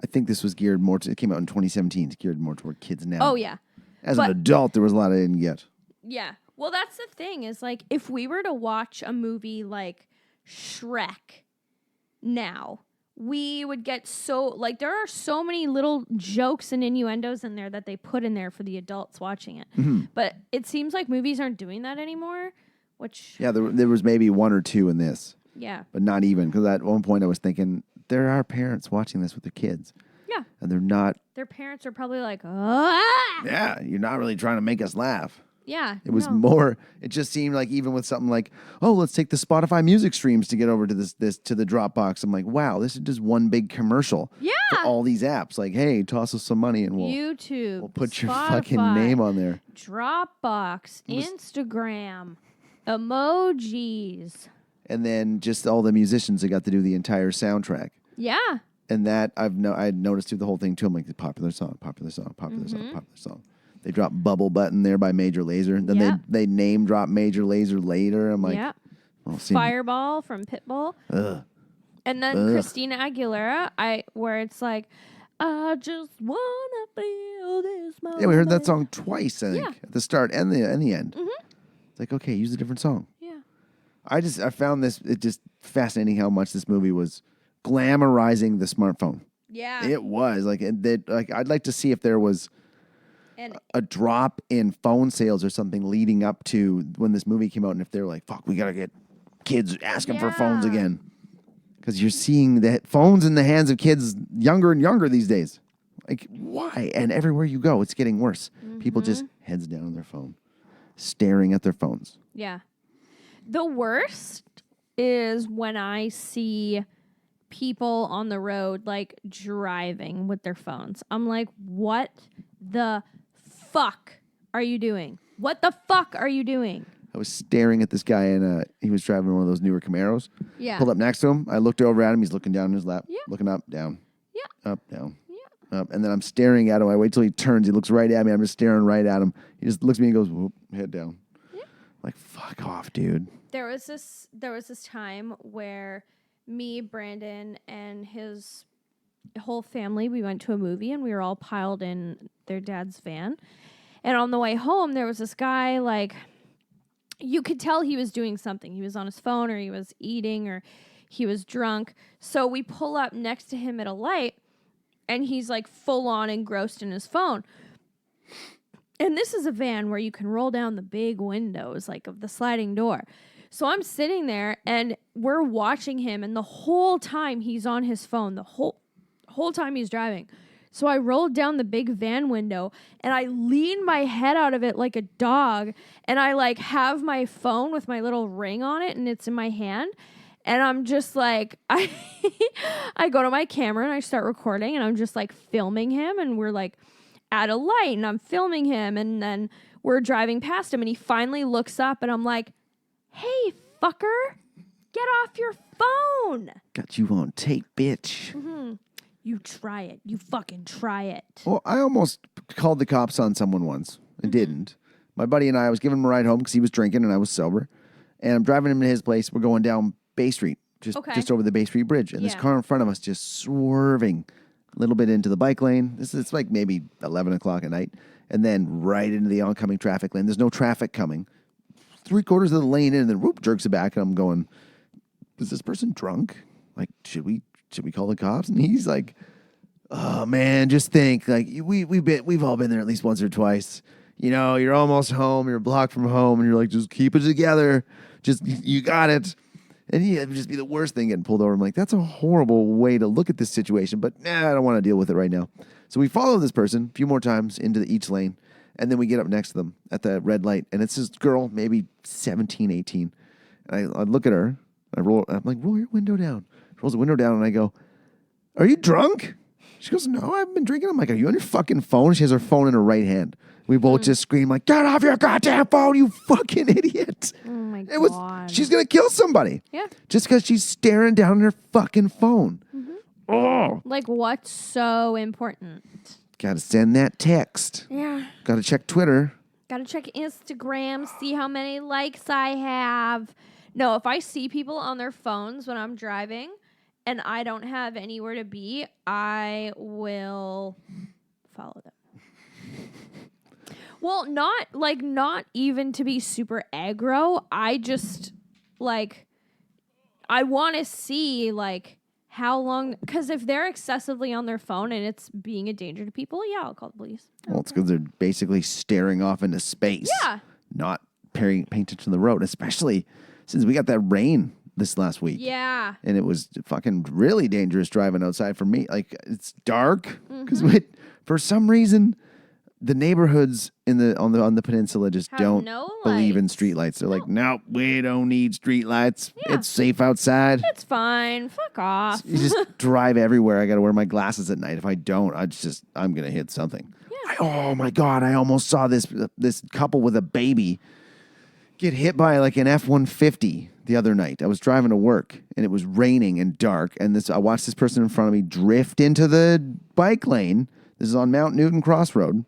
think this was geared more to. It came out in 2017. It's geared more toward kids now. Oh yeah. As an adult, there was a lot I didn't get. Yeah. Well, that's the thing is like if we were to watch a movie like Shrek now, we would get so like there are so many little jokes and innuendos in there that they put in there for the adults watching it. But it seems like movies aren't doing that anymore, which Yeah, there was maybe one or two in this. Yeah. But not even, because at one point I was thinking there are parents watching this with their kids. Yeah. And they're not. Their parents are probably like, ah! Yeah, you're not really trying to make us laugh. Yeah. It was more, it just seemed like even with something like, oh, let's take the Spotify music streams to get over to this to the Dropbox. I'm like, wow, this is just one big commercial. Yeah. For all these apps. Like, hey, toss us some money and YouTube. we'll put Spotify, your fucking name on there. Dropbox, Instagram, emojis. And then just all the musicians that got to do the entire soundtrack. Yeah. And that I had noticed through the whole thing too. I'm like, the popular song, popular song, popular song, popular song. They dropped Bubble Button there by Major Lazer. Then they name drop Major Lazer later. I'm like, well, Fireball from Pitbull. Ugh. And then Christina Aguilera, where it's like, I just wanna feel this moment. Yeah, we heard that song twice, I think, Yeah. at the start and the end. It's like, okay, use a different song. Yeah. I found it just fascinating how much this movie was glamorizing the smartphone. Yeah. It was like I'd like to see if there was a drop in phone sales or something leading up to when this movie came out, and if they're like, fuck, we gotta get kids asking for phones again. Because you're seeing the phones in the hands of kids younger and younger these days. Like, why? And everywhere you go, it's getting worse. People just heads down on their phone, staring at their phones. Yeah. The worst is when I see people on the road, like, driving with their phones. I'm like, what the fuck are you doing? What the fuck are you doing? I was staring at this guy, and he was driving one of those newer Camaros. Yeah. Pulled up next to him. I looked over at him. He's looking down in his lap. Yeah. Looking up, down. Yeah. Up, down. Yeah. Up. And then I'm staring at him. I wait till he turns. He looks right at me. I'm just staring right at him. He just looks at me and goes, whoop, head down. Yeah. Like, fuck off, dude. There was this time where me, Brandon, and his whole family, we went to a movie, and we were all piled in their dad's van. And on the way home, there was this guy, like, you could tell he was doing something. He was on his phone, or he was eating, or he was drunk. So we pull up next to him at a light, and he's like full on engrossed in his phone. And this is a van where you can roll down the big windows, like of the sliding door. So I'm sitting there and we're watching him, and the whole time he's on his phone, the whole time he's driving. So I rolled down the big van window and I leaned my head out of it like a dog, and I like have my phone with my little ring on it and it's in my hand. And I'm just like, I go to my camera and I start recording, and I'm just like filming him, and we're like at a light and I'm filming him, and then we're driving past him and he finally looks up and I'm like, hey, fucker, get off your phone. Got you on tape, bitch. You try it. You fucking try it. Well, I almost called the cops on someone once. I didn't. My buddy and I was giving him a ride home because he was drinking and I was sober. And I'm driving him to his place. We're going down Bay Street, just over the Bay Street Bridge. And this Yeah. car in front of us just swerving a little bit into the bike lane. It's like maybe 11 o'clock at night. And then right into the oncoming traffic lane. There's no traffic coming. 3/4 of the lane in, and then whoop, jerks it back. And I'm going, is this person drunk? Like, should we call the cops? And he's like, oh man, just think, like we've all been there at least once or twice. You know, you're almost home, you're a block from home, and you're like, just keep it together. Just, you got it. And it would just be the worst thing getting pulled over. I'm like, that's a horrible way to look at this situation, but I don't want to deal with it right now. So we follow this person a few more times into each lane, and then we get up next to them at the red light, and it's this girl, maybe 17, 18. And I look at her, I'm like, roll your window down. She rolls the window down, and I go, are you drunk? She goes, no, I haven't been drinking. I'm like, are you on your fucking phone? She has her phone in her right hand. We both just scream like, get off your goddamn phone, you fucking idiot. Oh my God. She's going to kill somebody. Yeah. Just because she's staring down her fucking phone. Oh. Like, what's so important? Got to send that text. Yeah. Got to check Twitter. Gotta check Instagram, see how many likes I have. No, if I see people on their phones when I'm driving and I don't have anywhere to be, I will follow them. Well, not even to be super aggro. I just, like, I want to see, like, how long, because if they're excessively on their phone and it's being a danger to people, yeah, I'll call the police. Well, it's because they're basically staring off into space. Yeah. Not paying attention to the road, especially since we got that rain this last week. Yeah. And it was fucking really dangerous driving outside for me. Like, it's dark because for some reason the neighborhoods on the peninsula just Have don't no believe in lights. streetlights. They're like, no, we don't need streetlights. Yeah. It's safe outside. It's fine. Fuck off. You just drive everywhere. I got to wear my glasses at night. If I don't, I'm gonna hit something. Yeah. Oh my God! I almost saw this couple with a baby get hit by like an F-150 the other night. I was driving to work and it was raining and dark, and I watched this person in front of me drift into the bike lane. This is on Mount Newton Crossroad.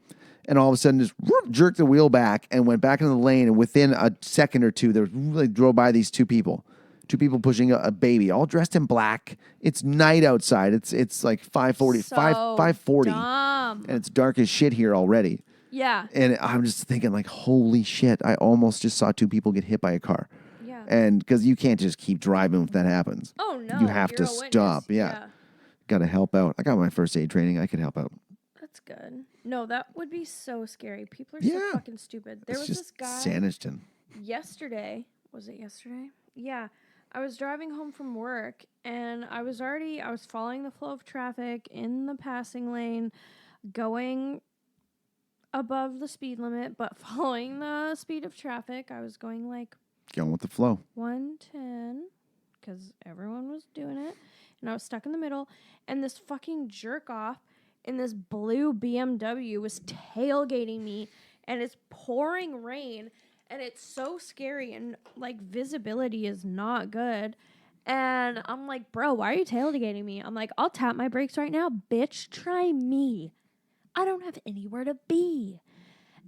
And all of a sudden, just jerked the wheel back and went back into the lane. And within a second or two, they drove by these two people pushing a baby, all dressed in black. It's night outside. It's like 5:40, So 5:40, dumb. and it's dark as shit here already. Yeah. And I'm just thinking, like, holy shit! I almost just saw two people get hit by a car. Yeah. And because you can't just keep driving if that happens. Oh no. You have to you're a witness. stop. Yeah. Got to help out. I got my first aid training. I could help out. That's good. No, that would be so scary. People are Yeah. so fucking stupid. There It's was just this guy Sanishton. yesterday. Was it yesterday? Yeah. I was driving home from work and I was following the flow of traffic in the passing lane, going above the speed limit, but following the speed of traffic. I was going like Going with the flow. 110 because everyone was doing it, and I was stuck in the middle, and this fucking jerk off in this blue BMW was tailgating me, and it's pouring rain, and it's so scary, and like visibility is not good. And I'm like, bro, why are you tailgating me? I'm like, I'll tap my brakes right now, bitch. Try me. I don't have anywhere to be.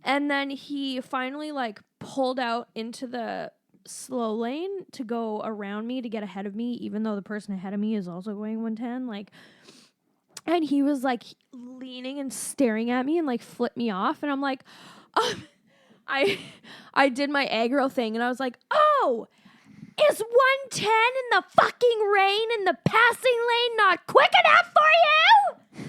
And then he finally like pulled out into the slow lane to go around me to get ahead of me, even though the person ahead of me is also going 110. Like, and he was like leaning and staring at me and like flipped me off. And I'm like, I did my aggro thing and I was like, oh, is 110 in the fucking rain in the passing lane not quick enough for you?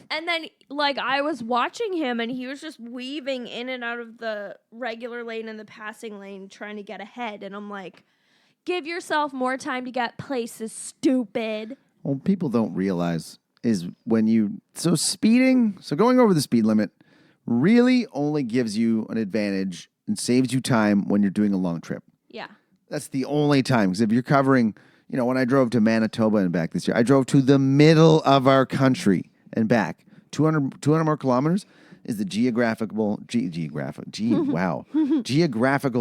And then, like, I was watching him, and he was just weaving in and out of the regular lane and the passing lane trying to get ahead. And I'm like, Give yourself more time to get places, stupid. Well, people don't realize is when you speeding, going over the speed limit really only gives you an advantage and saves you time when you're doing a long trip. Yeah. That's the only time. Because if you're covering, when I drove to Manitoba and back this year, I drove to the middle of our country and back. 200 more kilometers is the geographical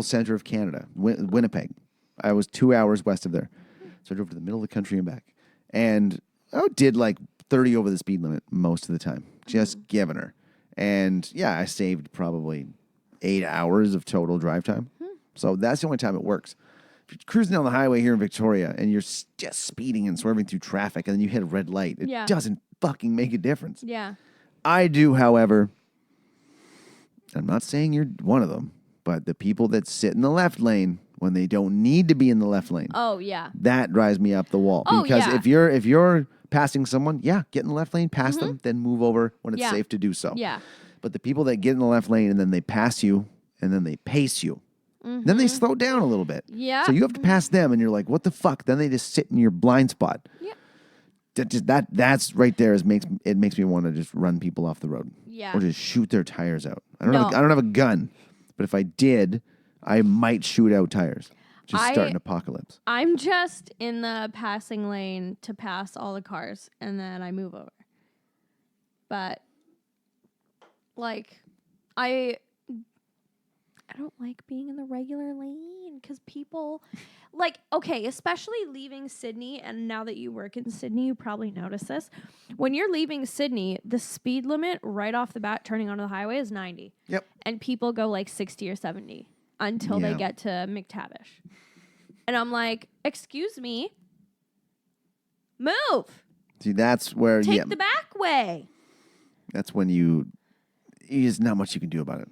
center of Canada, Winnipeg. I was 2 hours west of there. So I drove to the middle of the country and back. And I did like 30 over the speed limit most of the time, just giving her. And yeah, I saved probably 8 hours of total drive time. So that's the only time it works. If you're cruising down the highway here in Victoria and you're just speeding and swerving through traffic and then you hit a red light, it doesn't fucking make a difference. Yeah. I do, however, I'm not saying you're one of them, but the people that sit in the left lane when they don't need to be in the left lane. Oh, yeah. That drives me up the wall. Oh, because yeah. if you're passing someone, get in the left lane, pass them, then move over when it's safe to do so. Yeah. But the people that get in the left lane and then they pass you and then they pace you, then they slow down a little bit. Yeah. So you have to pass them and you're like, what the fuck? Then they just sit in your blind spot. Yeah. That's right there makes me want to just run people off the road. Yeah. Or just shoot their tires out. I No. don't have a gun, but if I did, I might shoot out tires. Just start an apocalypse. I'm just in the passing lane to pass all the cars, and then I move over. But, like, I don't like being in the regular lane because people, like, okay, especially leaving Sydney, and now that you work in Sydney, you probably notice this. When you're leaving Sydney, the speed limit right off the bat turning onto the highway is 90. Yep. And people go like 60 or 70 until they get to McTavish. And I'm like, excuse me, move. See, that's where Take the back way. That's when there's not much you can do about it.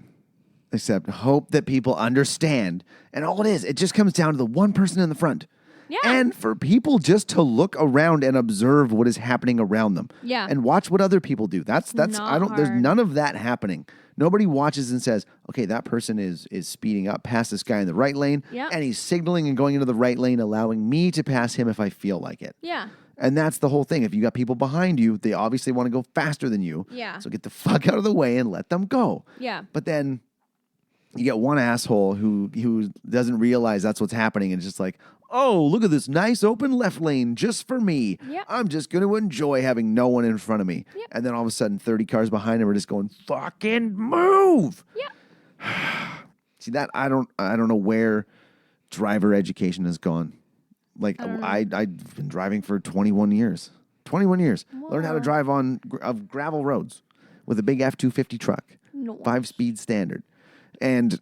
Except hope that people understand. And all it just comes down to the one person in the front. Yeah. And for people just to look around and observe what is happening around them. Yeah. And watch what other people do. There's none of that happening. Nobody watches and says, okay, that person is speeding up past this guy in the right lane. Yeah. And he's signaling and going into the right lane, allowing me to pass him if I feel like it. Yeah. And that's the whole thing. If you got people behind you, they obviously want to go faster than you. Yeah. So get the fuck out of the way and let them go. Yeah. But then you get one asshole who doesn't realize that's what's happening and it's just like, oh, look at this nice open left lane just for me. Yep. I'm just going to enjoy having no one in front of me. Yep. And then all of a sudden 30 cars behind him are just going, fucking move. Yeah. See that? I don't know where driver education has gone. Like I've been driving for 21 years. 21 years. Learned how to drive on gravel roads with a big F-250 truck. No. 5-speed standard. And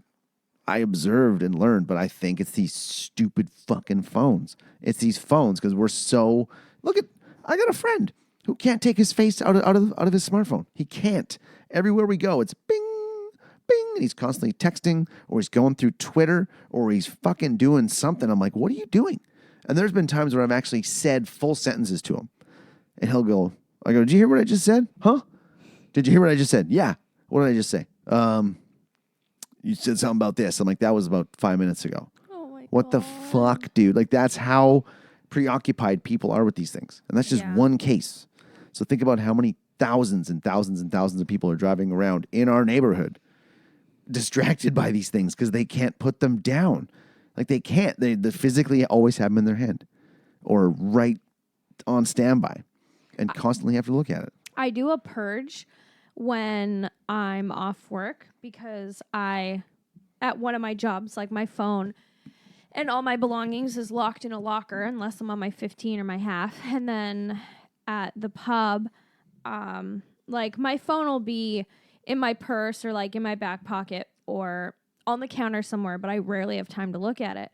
I observed and learned, but I think it's these stupid fucking phones. It's these phones because I got a friend who can't take his face out of his smartphone. He can't. Everywhere we go, it's bing, bing, and he's constantly texting or he's going through Twitter or he's fucking doing something. I'm like, what are you doing? And there's been times where I've actually said full sentences to him. And he'll go, did you hear what I just said? Huh? Did you hear what I just said? Yeah. What did I just say? You said something about this. I'm like, that was about 5 minutes ago. Oh my What the fuck, dude? Like, that's how preoccupied people are with these things. And that's just one case. So think about how many thousands and thousands and thousands of people are driving around in our neighborhood distracted by these things because they can't put them down. Like, they can't. They physically always have them in their hand or right on standby and constantly have to look at it. I do a purge when I'm off work because at one of my jobs, like my phone and all my belongings is locked in a locker unless I'm on my 15 or my half. And then at the pub, like my phone will be in my purse or like in my back pocket or on the counter somewhere, but I rarely have time to look at it.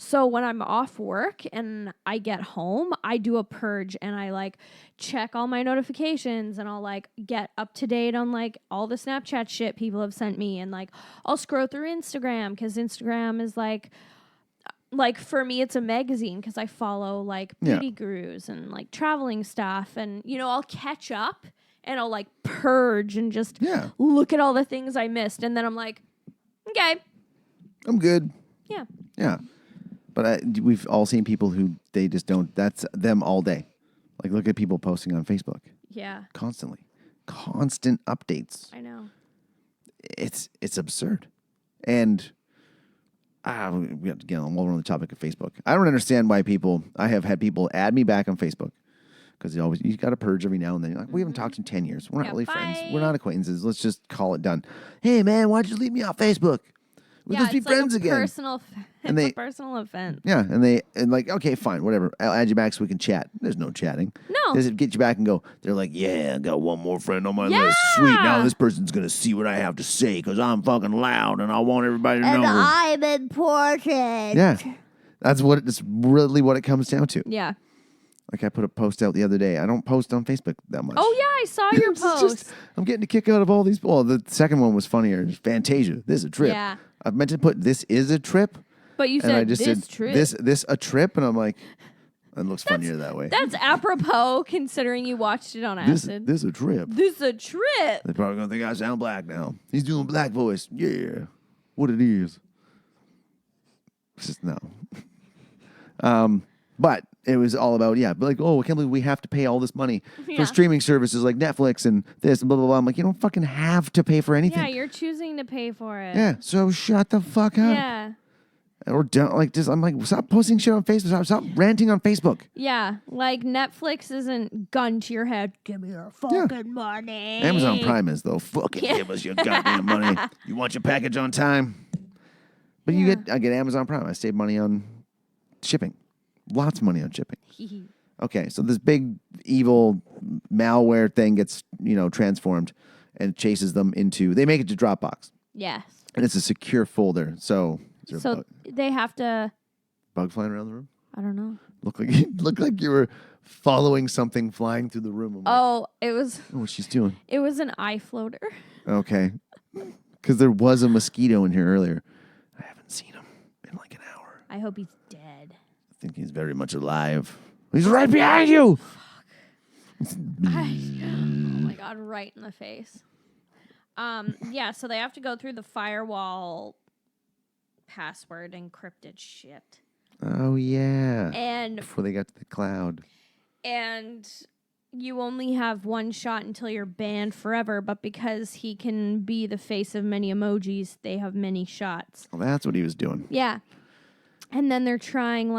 So when I'm off work and I get home, I do a purge and I like check all my notifications and I'll like get up to date on like all the Snapchat shit people have sent me and like I'll scroll through Instagram because Instagram is like for me it's a magazine because I follow like beauty gurus and like traveling stuff and I'll catch up and I'll like purge and just look at all the things I missed and then I'm like, okay, I'm good. Yeah. Yeah. But we've all seen people who they just don't. That's them all day. Like, look at people posting on Facebook Yeah, constantly. Constant updates. I know. It's absurd. And we have to get on while we're on the topic of Facebook. I don't understand why I have had people add me back on Facebook because you got to purge every now and then. You're like, we haven't talked in 10 years. We're not really friends. We're not acquaintances. Let's just call it done. Hey, man, why'd you leave me off Facebook? Let's be friends again. It's a personal offense. Yeah, and like, okay, fine, whatever. I'll add you back so we can chat. There's no chatting. No. Does it get you back and go, they're like, yeah, I got one more friend on my list. Sweet, now this person's going to see what I have to say because I'm fucking loud and I want everybody to know. And I'm important. Yeah, it's really what it comes down to. Yeah. Like I put a post out the other day. I don't post on Facebook that much. Oh, yeah, I saw your post. I'm getting a kick out of all these. Well, the second one was funnier. Fantasia. This is a trip. Yeah. I meant to put this is a trip. But you And I said just this said trip. this a trip, and I'm like, it looks funnier that way. That's apropos considering you watched it on acid. This a trip. This is a trip. They're probably gonna think I sound black now. He's doing black voice. Yeah, what it is. It's just no. But it was all about like, oh, I can't believe we have to pay all this money for streaming services like Netflix and this and blah blah blah. I'm like, you don't fucking have to pay for anything. Yeah, you're choosing to pay for it. Yeah, so shut the fuck up. Yeah. Or don't I'm like, stop posting shit on Facebook. Stop ranting on Facebook. Yeah, like Netflix isn't gun to your head. Give me your fucking money. Amazon Prime is though. Fucking give us your goddamn money. You want your package on time? But I get Amazon Prime. I save money on shipping. Lots of money on shipping. Okay, so this big evil malware thing gets transformed and chases them into. They make it to Dropbox. Yes. And it's a secure folder. So they have to. Bug flying around the room? I don't know. Look like you were following something flying through the room. It was. Oh, what she's doing? It was an eye floater. Okay, because there was a mosquito in here earlier. I haven't seen him in like an hour. I hope he's dead. I think he's very much alive. He's right behind you. Oh my god! Right in the face. Yeah. So they have to go through the firewall. Password encrypted shit. Oh yeah. And before they got to the cloud. And you only have one shot until you're banned forever, but because he can be the face of many emojis, they have many shots. Well, that's what he was doing. Yeah. And then they're trying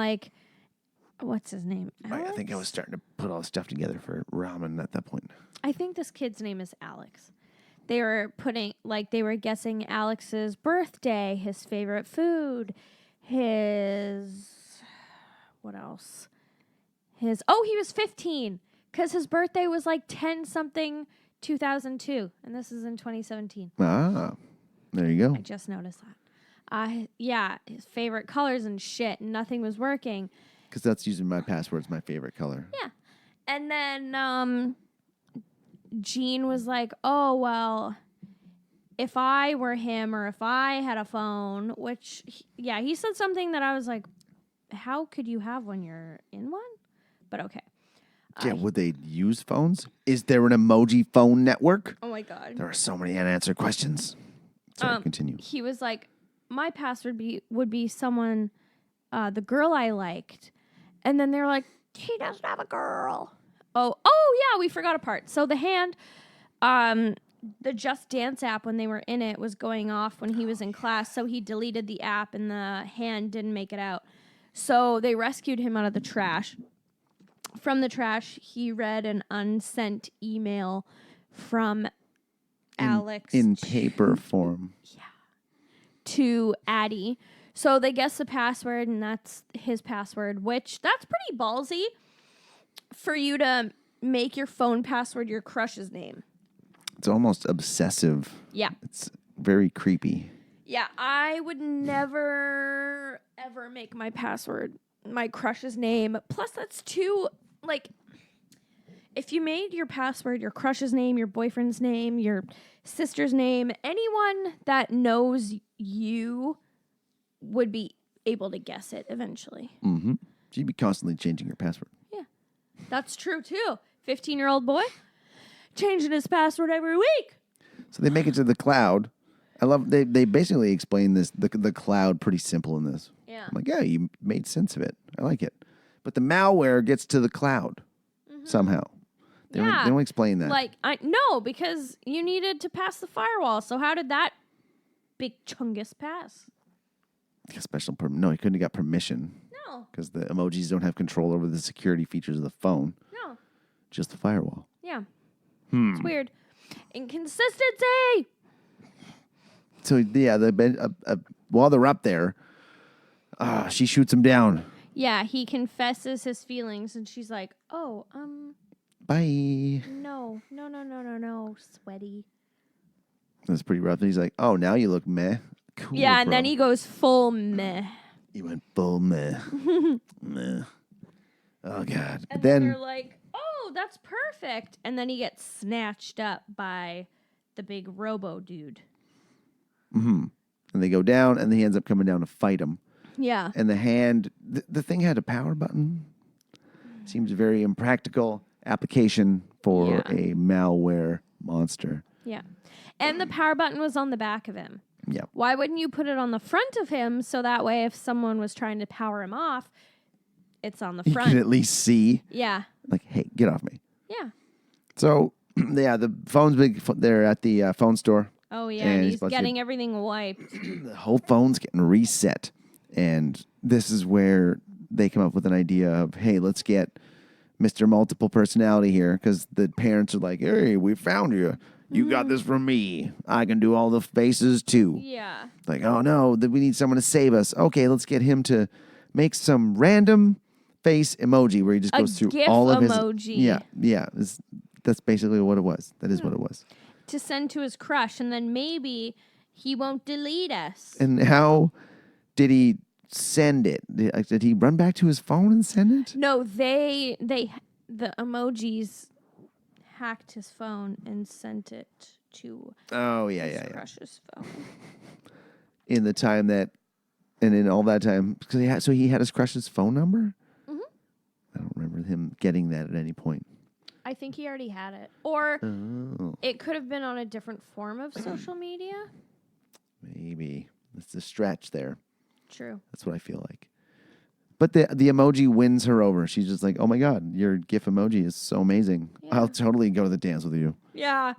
what's his name? Alex? I think I was starting to put all the stuff together for ramen at that point. I think this kid's name is Alex. They were they were guessing Alex's birthday, his favorite food, what else? He was 15 because his birthday was 10-something 2002, and this is in 2017. Ah, there you go. I just noticed that. His favorite colors and shit, and nothing was working. Because that's using my password as my favorite color. Yeah. And then Gene was like, oh, well, if I were him or if I had a phone, which, he said something that I was like, how could you have when you're in one? But okay. Would they use phones? Is there an emoji phone network? Oh, my God. There are so many unanswered questions. Sorry, continue. He was like, my password would be someone, the girl I liked. And then they're like, he doesn't have a girl. Oh, yeah, we forgot a part. So the hand, the Just Dance app, when they were in it, was going off when he was in class. So he deleted the app and the hand didn't make it out. So they rescued him out of the trash. From the trash, he read an unsent email from Alex. In paper form. Yeah. To Addie. So they guess the password, and that's his password, which that's pretty ballsy for you to make your phone password your crush's name. It's almost obsessive. Yeah. It's very creepy. Yeah, I would never, ever make my password my crush's name. Plus, that's too, if you made your password your crush's name, your boyfriend's name, your sister's name, anyone that knows you would be able to guess it eventually. Mm-hmm. So you'd be constantly changing your password. Yeah, that's true too. 15-year-old boy changing his password every week. So they make it to the cloud. I love they basically explain this the cloud pretty simple in this. Yeah. Yeah. I'm like, yeah, you made sense of it. I like it. But the malware gets to the cloud somehow. They don't explain that. Like, no, because you needed to pass the firewall. So how did that big chungus pass? No, he couldn't have got permission No. because the emojis don't have control over the security features of the phone. No. Just the firewall. Yeah. It's weird. Inconsistency. So yeah, while they're up there, she shoots him down. Yeah, he confesses his feelings, and she's like, "Oh, Bye. no, sweaty." That's pretty rough. And he's like, "Oh, now you look meh." Cool, Yeah, and bro. then he goes full meh. He went full meh. Meh. Oh God. And then they're like, "Oh, that's perfect." And then he gets snatched up by the big robo dude. and they go down, and he ends up coming down to fight him. Yeah. And the hand, the thing had a power button. Seems a very impractical application for a malware monster. Yeah. And the power button was on the back of him. Yeah. Why wouldn't you put it on the front of him so that way if someone was trying to power him off, it's on the You front? can at least see. Yeah. Like, hey, get off me. Yeah. So, yeah, the phone's big. They're at the phone store. Oh, yeah. And And he's he's supposed to getting everything wiped. The whole phone's getting reset. And this is where they come up with an idea of, hey, let's get Mr. Multiple Personality here, because the parents are like, hey, we found you. You got this from me. I can do all the faces too. Yeah. Like, oh no, we need someone to save us. Okay, let's get him to make some random face emoji where he just goes through GIF all of emoji. his. Yeah. That's basically what it was. That is what it was. To send to his crush, and then maybe he won't delete us. And how did he send it? Did he run back to his phone and send it? No, the emojis hacked his phone and sent it to Oh, his yeah. crush's phone. In the time that, and in all that time, because he had his crush's phone number? Mm-hmm. I don't remember him getting that at any point. I think he already had it. Or Oh, it could have been on a different form of social media. maybe. It's a stretch there. True. That's what I feel like. But the emoji wins her over. She's just like, oh my God, your GIF emoji is so amazing. Yeah. I'll totally go to the dance with you. Yeah.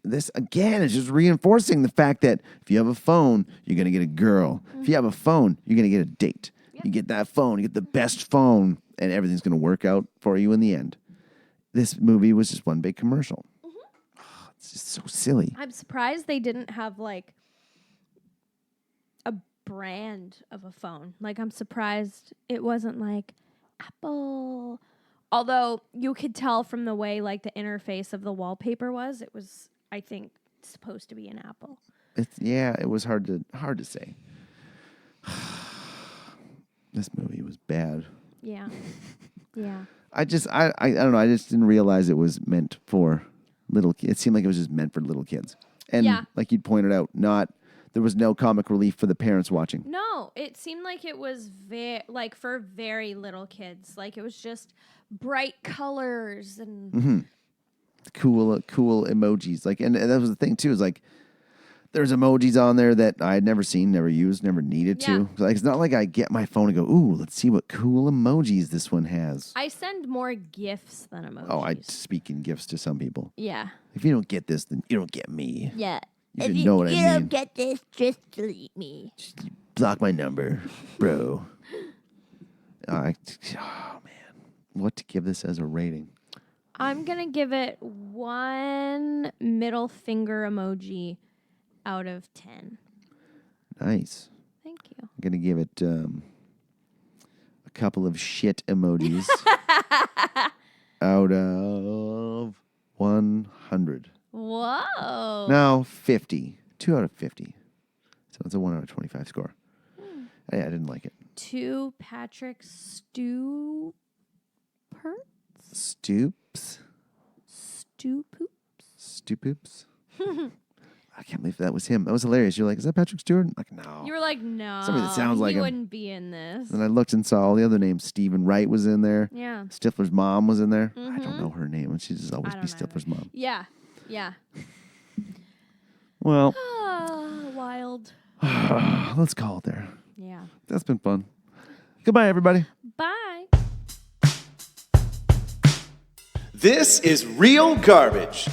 This, again, is just reinforcing the fact that if you have a phone, you're going to get a girl. If you have a phone, you're going to get a date. You get that phone, you get the best phone, and everything's going to work out for you in the end. This movie was just one big commercial. Oh, it's just so silly. I'm surprised they didn't have like a brand of a phone. Like, I'm surprised it wasn't like Apple. Although you could tell from the way like the interface of the wallpaper was, it was, I think, supposed to be an Apple. It was hard to say. This movie was bad. Yeah. Yeah. I don't know. I just didn't realize it was meant for little kids. It seemed like it was just meant for little kids. And like you pointed out, there was no comic relief for the parents watching. No, it seemed like it was for very little kids. Like it was just bright colors and Cool emojis. Like, and that was the thing too, is like, there's emojis on there that I had never seen, never used, never needed to. Like, it's not like I get my phone and go, ooh, let's see what cool emojis this one has. I send more GIFs than emojis. Oh, I speak in gifts to some people. Yeah. If you don't get this, then you don't get me. Yeah. You didn't know what I you mean. don't get this, just delete me. Just block my number, bro. Oh, man. What to give this as a rating? I'm going to give it 1 middle finger emoji out of 10. Nice. Thank you. I'm going to give it a couple of shit emojis out of 100. Whoa. No, 50. 2 out of 50. So it's a 1 out of 25 score. I didn't like it. 2 Patrick Stewparts? Stoops? Stoopoops? I can't believe that was him. That was hilarious. You're like, is that Patrick Stewart? I'm like, no. You were like, no. Somebody that sounds like he him. wouldn't be in this. And I looked and saw all the other names. Stephen Wright was in there. Yeah. Stifler's mom was in there. I don't know her name. She'd just always I be don't either. Stifler's mom. Yeah. Yeah. Well, Wild. let's call it there. Yeah. That's been fun. Goodbye, everybody. Bye. This is Real Garbage.